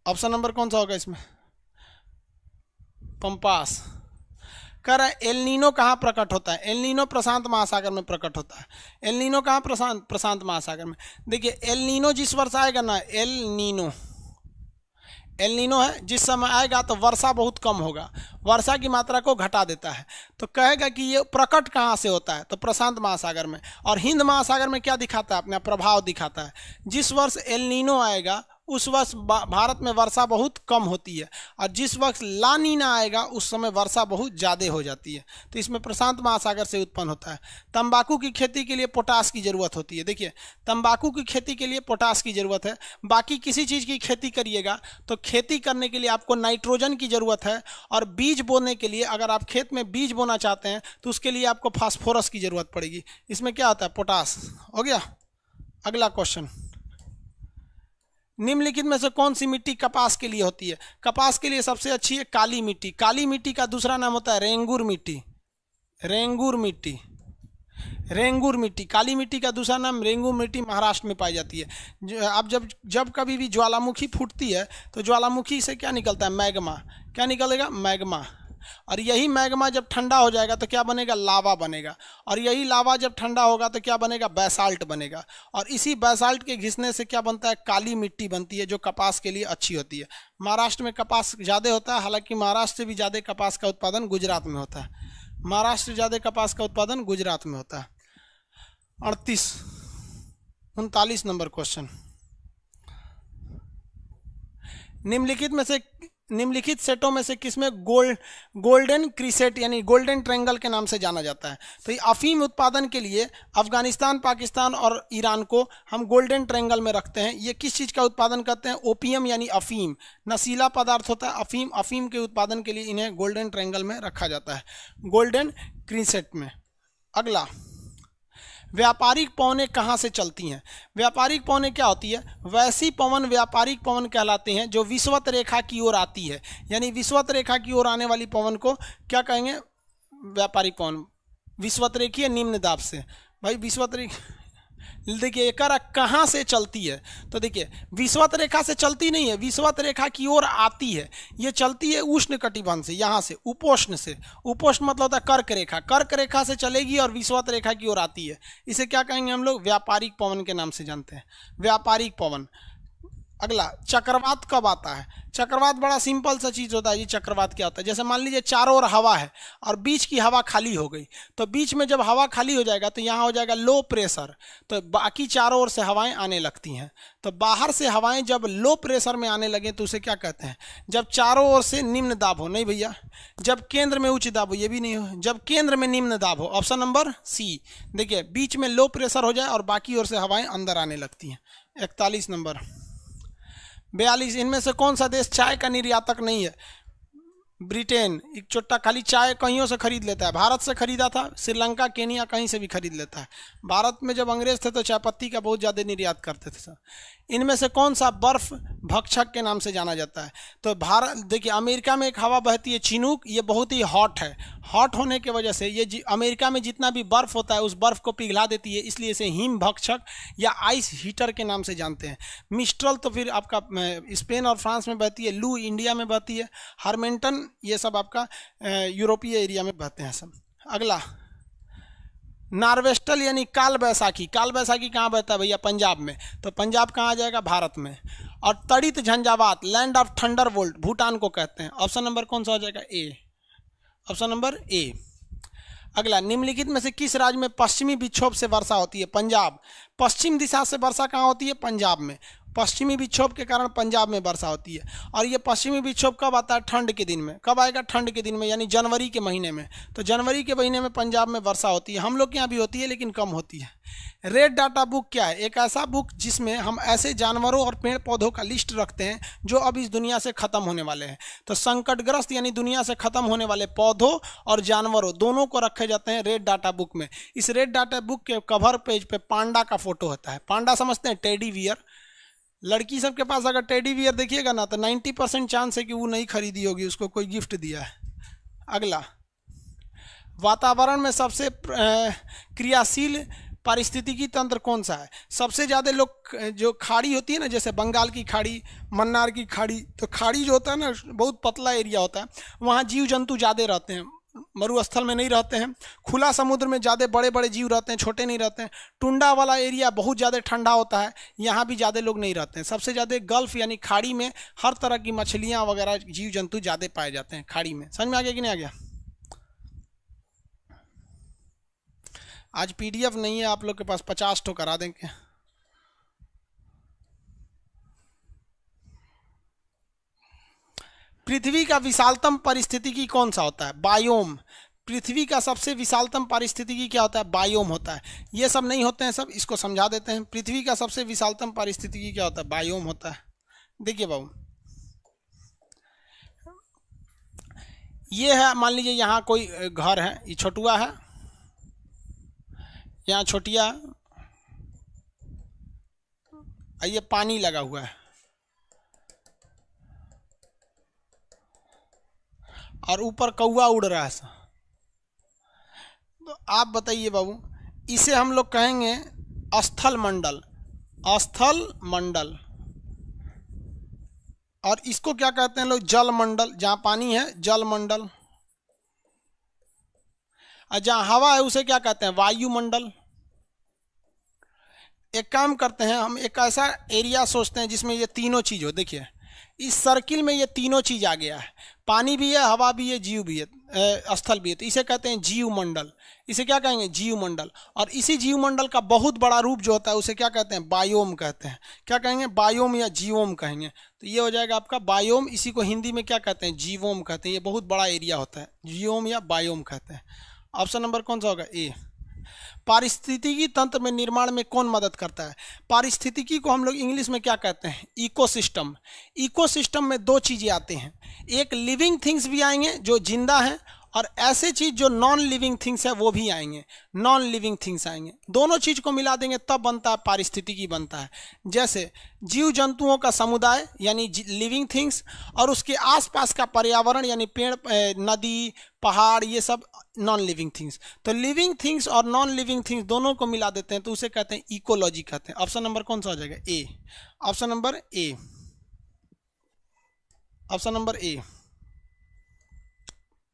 ऑप्शन नंबर कौन सा होगा इसमें? पंपास। कह रहा है एल नीनो कहाँ प्रकट होता है? एल नीनो प्रशांत महासागर में प्रकट होता है। एल नीनो कहाँ? प्रशांत महासागर में। देखिए एल नीनो जिस वर्ष आएगा ना, एल नीनो है, जिस समय आएगा तो वर्षा बहुत कम होगा, वर्षा की मात्रा को घटा देता है। तो कहेगा कि ये प्रकट कहाँ से होता है? तो प्रशांत महासागर में। और हिंद महासागर में क्या दिखाता है? अपना प्रभाव दिखाता है। जिस वर्ष एल नीनो आएगा उस वर्ष भारत में वर्षा बहुत कम होती है और जिस वक्त ला नीना आएगा उस समय वर्षा बहुत ज़्यादा हो जाती है। तो इसमें प्रशांत महासागर से उत्पन्न होता है। तंबाकू की खेती के लिए पोटास की ज़रूरत होती है। देखिए तंबाकू की खेती के लिए पोटास की ज़रूरत है। बाकी किसी चीज़ की खेती करिएगा तो खेती करने के लिए आपको नाइट्रोजन की ज़रूरत है, और बीज बोने के लिए अगर आप खेत में बीज बोना चाहते हैं तो उसके लिए आपको फास्फोरस की ज़रूरत पड़ेगी। इसमें क्या होता है? पोटास। हो गया। अगला क्वेश्चन, निम्नलिखित में से कौन सी मिट्टी कपास के लिए होती है? कपास के लिए सबसे अच्छी है काली मिट्टी। काली मिट्टी का दूसरा नाम होता है रेंगुर मिट्टी। रेंगुर मिट्टी, रेंगुर मिट्टी। काली मिट्टी का दूसरा नाम रेंगुर मिट्टी महाराष्ट्र में पाई जाती है। अब जब कभी भी ज्वालामुखी फूटती है तो ज्वालामुखी से क्या निकलता है? मैग्मा। क्या निकलेगा? मैग्मा। और यही मैग्मा जब ठंडा हो जाएगा तो क्या बनेगा? लावा बनेगा। और यही लावा जब ठंडा होगा तो क्या बनेगा? बैसाल्ट बनेगा। और इसी बैसाल्ट के घिसने से क्या बनता है? काली मिट्टी बनती है, जो कपास के लिए अच्छी होती है। महाराष्ट्र में कपास ज़्यादा होता है, हालांकि महाराष्ट्र से भी ज़्यादा कपास का उत्पादन गुजरात में होता है। महाराष्ट्र से ज़्यादा कपास का उत्पादन गुजरात में होता है। 39 नंबर क्वेश्चन, निम्नलिखित सेटों में से किसमें गोल्डन क्रीसेट यानी गोल्डन ट्रायंगल के नाम से जाना जाता है? तो ये अफीम उत्पादन के लिए अफगानिस्तान, पाकिस्तान और ईरान को हम गोल्डन ट्रायंगल में रखते हैं। ये किस चीज़ का उत्पादन करते हैं? ओपियम यानी अफीम, नशीला पदार्थ होता है अफीम। अफीम के उत्पादन के लिए इन्हें गोल्डन ट्रायंगल में रखा जाता है, गोल्डन क्रीसेट में। अगला, व्यापारिक पवनें कहाँ से चलती हैं? व्यापारिक पवनें क्या होती है? वैसी पवन व्यापारिक पवन कहलाते हैं जो विषुवत रेखा की ओर आती है। यानी विषुवत रेखा की ओर आने वाली पवन को क्या कहेंगे? व्यापारिक पवन। विषुवत रेखीय निम्न दाब से। भाई विषुवत रेखा, देखिए एक कहाँ से चलती है? तो देखिए विषुवत रेखा से चलती नहीं है, विषुवत रेखा की ओर आती है। ये चलती है उष्ण कटिबंध से, यहाँ से उपोष्ण से। उपोष्ण मतलब होता है कर्क रेखा। कर्क रेखा से चलेगी और विषुवत रेखा की ओर आती है। इसे क्या कहेंगे हम लोग? व्यापारिक पवन के नाम से जानते हैं, व्यापारिक पवन। अगला, चक्रवात कब आता है? चक्रवात बड़ा सिंपल सा चीज़ होता है जी। चक्रवात क्या होता है? जैसे मान लीजिए चारों ओर हवा है और बीच की हवा खाली हो गई, तो बीच में जब हवा खाली हो जाएगा तो यहाँ हो जाएगा लो प्रेशर, तो बाकी चारों ओर से हवाएं आने लगती हैं। तो बाहर से हवाएं जब लो प्रेशर में आने लगे तो उसे क्या कहते हैं? जब चारों ओर से निम्न दाब हो। नहीं भैया, जब केंद्र में उच्च दाब हो, ये भी नहीं हो, जब केंद्र में निम्न दाब हो। Option number C. देखिए बीच में लो प्रेशर हो जाए और बाकी ओर से हवाएं अंदर आने लगती हैं। 41 नंबर। 42, इनमें से कौन सा देश चाय का निर्यातक नहीं है? ब्रिटेन एक चुट्टा खाली चाय कहीं से खरीद लेता है। भारत से खरीदा था, श्रीलंका, केनिया, कहीं से भी खरीद लेता है। भारत में जब अंग्रेज थे तो चाय पत्ती का बहुत ज़्यादा निर्यात करते थे सर। इनमें से कौन सा बर्फ भक्षक के नाम से जाना जाता है? तो भारत, देखिए अमेरिका में एक हवा बहती है चिनूक, ये बहुत ही हॉट है। हॉट होने की वजह से ये अमेरिका में जितना भी बर्फ़ होता है उस बर्फ़ को पिघला देती है, इसलिए इसे हिम भक्षक या आइस हीटर के नाम से जानते हैं। मिस्ट्रल तो फिर आपका स्पेन और फ्रांस में बहती है। लू इंडिया में बहती है। हार्मेंटन ये सब आपका यूरोपीय एरिया में बहते हैं सब। अगला, नार्वेस्टल यानी काल बैसाखी। काल बैसाखी कहाँ बहता है भैया? पंजाब में। तो पंजाब कहाँ आ जाएगा? भारत में। और तड़ित झंझावात, लैंड ऑफ थंडरबोल्ट, भूटान को कहते हैं। ऑप्शन नंबर कौन सा हो जाएगा? ए। Option number A. अगला, निम्नलिखित में से किस राज्य में पश्चिमी विक्षोभ से वर्षा होती है? पंजाब। पश्चिम दिशा से वर्षा कहाँ होती है? पंजाब में। पश्चिमी विक्षोभ के कारण पंजाब में वर्षा होती है। और ये पश्चिमी विक्षोभ कब आता है? ठंड के दिन में। कब आएगा? ठंड के दिन में, यानी जनवरी के महीने में। तो जनवरी के महीने में पंजाब में वर्षा होती है। हम लोग के यहाँ भी होती है लेकिन कम होती है। रेड डाटा बुक क्या है? एक ऐसा बुक जिसमें हम ऐसे जानवरों और पेड़ पौधों का लिस्ट रखते हैं जो अब इस दुनिया से खत्म होने वाले हैं। तो संकटग्रस्त यानी दुनिया से खत्म होने वाले पौधों और जानवरों दोनों को रखे जाते हैं रेड डाटा बुक में। इस रेड डाटा बुक के कवर पेज पे पांडा का फोटो होता है। पांडा समझते हैं? Teddy bear. लड़की सबके पास अगर टेडी बियर देखिएगा ना तो 90% चांस है कि वो नहीं खरीदी होगी, उसको कोई गिफ्ट दिया है। अगला, वातावरण में सबसे क्रियाशील पारिस्थितिकी तंत्र कौन सा है? सबसे ज़्यादा लोग जो खाड़ी होती है ना, जैसे बंगाल की खाड़ी, मन्नार की खाड़ी, तो खाड़ी जो होता है ना बहुत पतला एरिया होता है, वहाँ जीव जंतु ज़्यादा रहते हैं, मरुस्थल में नहीं रहते हैं। खुला समुद्र में ज़्यादा बड़े बड़े जीव रहते हैं, छोटे नहीं रहते हैं। टुंडा वाला एरिया बहुत ज़्यादा ठंडा होता है, यहाँ भी ज़्यादा लोग नहीं रहते हैं। सबसे ज़्यादा गल्फ यानी खाड़ी में हर तरह की मछलियाँ वगैरह जीव जंतु ज़्यादा पाए जाते हैं खाड़ी में। समझ में आ गया कि नहीं आ गया? आज पीडीएफ नहीं है आप लोग के पास, 50 ठो करा देंगे। पृथ्वी का विशालतम पारिस्थितिकी कौन सा होता है? बायोम। पृथ्वी का सबसे विशालतम पारिस्थितिकी क्या होता है? बायोम होता है। ये सब नहीं होते हैं सब, इसको समझा देते हैं। पृथ्वी का सबसे विशालतम पारिस्थितिकी क्या होता है? बायोम होता है। देखिए बाबू, ये है, मान लीजिए यहाँ कोई घर है, ये छोटुआ है, यहाँ छोटिया, ये पानी लगा हुआ है और ऊपर कौवा उड़ रहा है। तो आप बताइए बाबू, इसे हम लोग कहेंगे स्थल मंडल। स्थल मंडल। और इसको क्या कहते हैं लोग? जल मंडल। जहाँ पानी है जल मंडल, और जहाँ हवा है उसे क्या कहते हैं? वायुमंडल। एक काम करते हैं, हम एक ऐसा एरिया सोचते हैं जिसमें ये तीनों चीज़ हो। देखिए इस सर्किल में ये तीनों चीज़ आ गया है, पानी भी है, हवा भी है, जीव भी है, स्थल भी है। तो इसे कहते हैं जीव मंडल। इसे क्या कहेंगे? जीव मंडल। और इसी जीव मंडल का बहुत बड़ा रूप जो होता है उसे क्या कहते हैं? बायोम कहते हैं। क्या कहेंगे? बायोम या जीवोम कहेंगे। तो ये हो जाएगा आपका बायोम। इसी को हिंदी में क्या कहते हैं? जीवोम कहते हैं। ये बहुत बड़ा एरिया होता है, जीवोम या बायोम कहते हैं। ऑप्शन नंबर कौन सा होगा? ए। पारिस्थितिकी तंत्र में निर्माण में कौन मदद करता है? पारिस्थितिकी को हम लोग इंग्लिश में क्या कहते हैं? इकोसिस्टम। इकोसिस्टम में दो चीज़ें आते हैं, एक लिविंग थिंग्स भी आएंगे जो जिंदा हैं, और ऐसे चीज़ जो नॉन लिविंग थिंग्स है वो भी आएंगे, नॉन लिविंग थिंग्स आएंगे। दोनों चीज़ को मिला देंगे तब बनता है पारिस्थितिकी बनता है। जैसे जीव जंतुओं का समुदाय यानी लिविंग थिंग्स, और उसके आसपास का पर्यावरण यानी पेड़, नदी, पहाड़, ये सब नॉन लिविंग थिंग्स। तो लिविंग थिंग्स और नॉन लिविंग थिंग्स दोनों को मिला देते हैं तो उसे कहते हैं इकोलॉजी कहते हैं। ऑप्शन नंबर कौन सा हो जाएगा? A. Option number A. Option number A.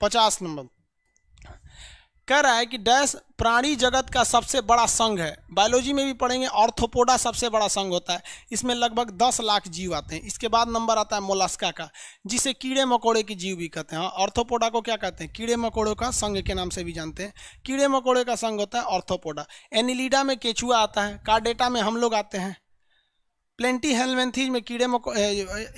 50 number कह रहा है कि डैश प्राणी जगत का सबसे बड़ा संघ है। बायोलॉजी में भी पढ़ेंगे, ऑर्थोपोडा सबसे बड़ा संघ होता है। इसमें लगभग 10 लाख जीव आते हैं। इसके बाद नंबर आता है मोलस्का का, जिसे कीड़े मकोड़े की जीव भी कहते हैं। ऑर्थोपोडा को क्या कहते हैं? कीड़े मकोड़ों का संघ के नाम से भी जानते हैं। कीड़े मकोड़े का संघ होता है ऑर्थोपोडा। एनिलिडा में केचुआ आता है, कार्डेटा में हम लोग आते हैं, प्लेंटी हेलमेंथीज में कीड़े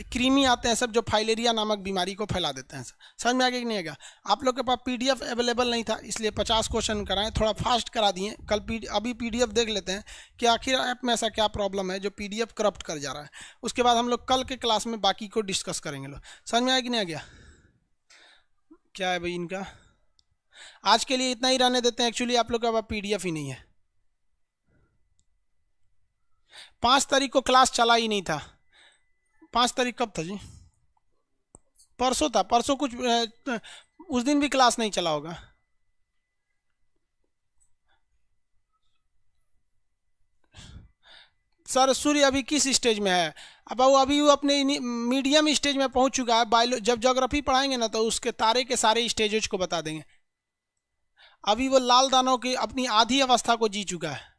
क्रीमी आते हैं, सब जो फाइलेरिया नामक बीमारी को फैला देते हैं। समझ में आ गया कि नहीं आएगा? आप लोग के पास पीडीएफ अवेलेबल नहीं था इसलिए 50 क्वेश्चन कराएं, थोड़ा फास्ट करा दिए। कल अभी पीडीएफ देख लेते हैं कि आखिर ऐप में ऐसा क्या प्रॉब्लम है जो पीडीएफ करप्ट कर जा रहा है। उसके बाद हम लोग कल के क्लास में बाकी को डिस्कस करेंगे। लोग समझ में आया कि नहीं आ गया? क्या है भाई इनका? आज के लिए इतना ही रहने देते हैं। एक्चुअली आप लोग के पास पीडीएफ ही नहीं है। 5 तारीख को क्लास चला ही नहीं था। 5 तारीख कब था जी? परसों था। परसों कुछ उस दिन भी क्लास नहीं चला होगा। सर सूर्य अभी किस स्टेज में है? अब वो अभी वो अपने मीडियम स्टेज में पहुंच चुका है। जब ज्योग्राफी पढ़ाएंगे ना तो उसके तारे के सारे स्टेजेस को बता देंगे। अभी वो लाल दानव की अपनी आधी अवस्था को जी चुका है।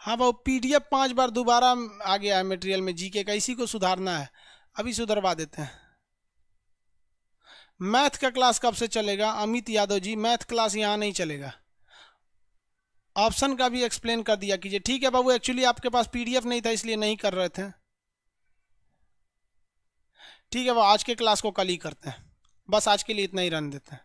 हाँ वो पीडीएफ 5 बार दोबारा आ गया है मटेरियल में जीके का, इसी को सुधारना है। अभी सुधरवा देते हैं। मैथ का क्लास कब से चलेगा अमित यादव जी? मैथ क्लास यहाँ नहीं चलेगा। ऑप्शन का भी एक्सप्लेन कर दिया कीजिए। ठीक है बाबू, एक्चुअली आपके पास पीडीएफ नहीं था इसलिए नहीं कर रहे थे। ठीक है, वो आज के क्लास को कल ही करते हैं, बस आज के लिए इतना ही रहने देते हैं।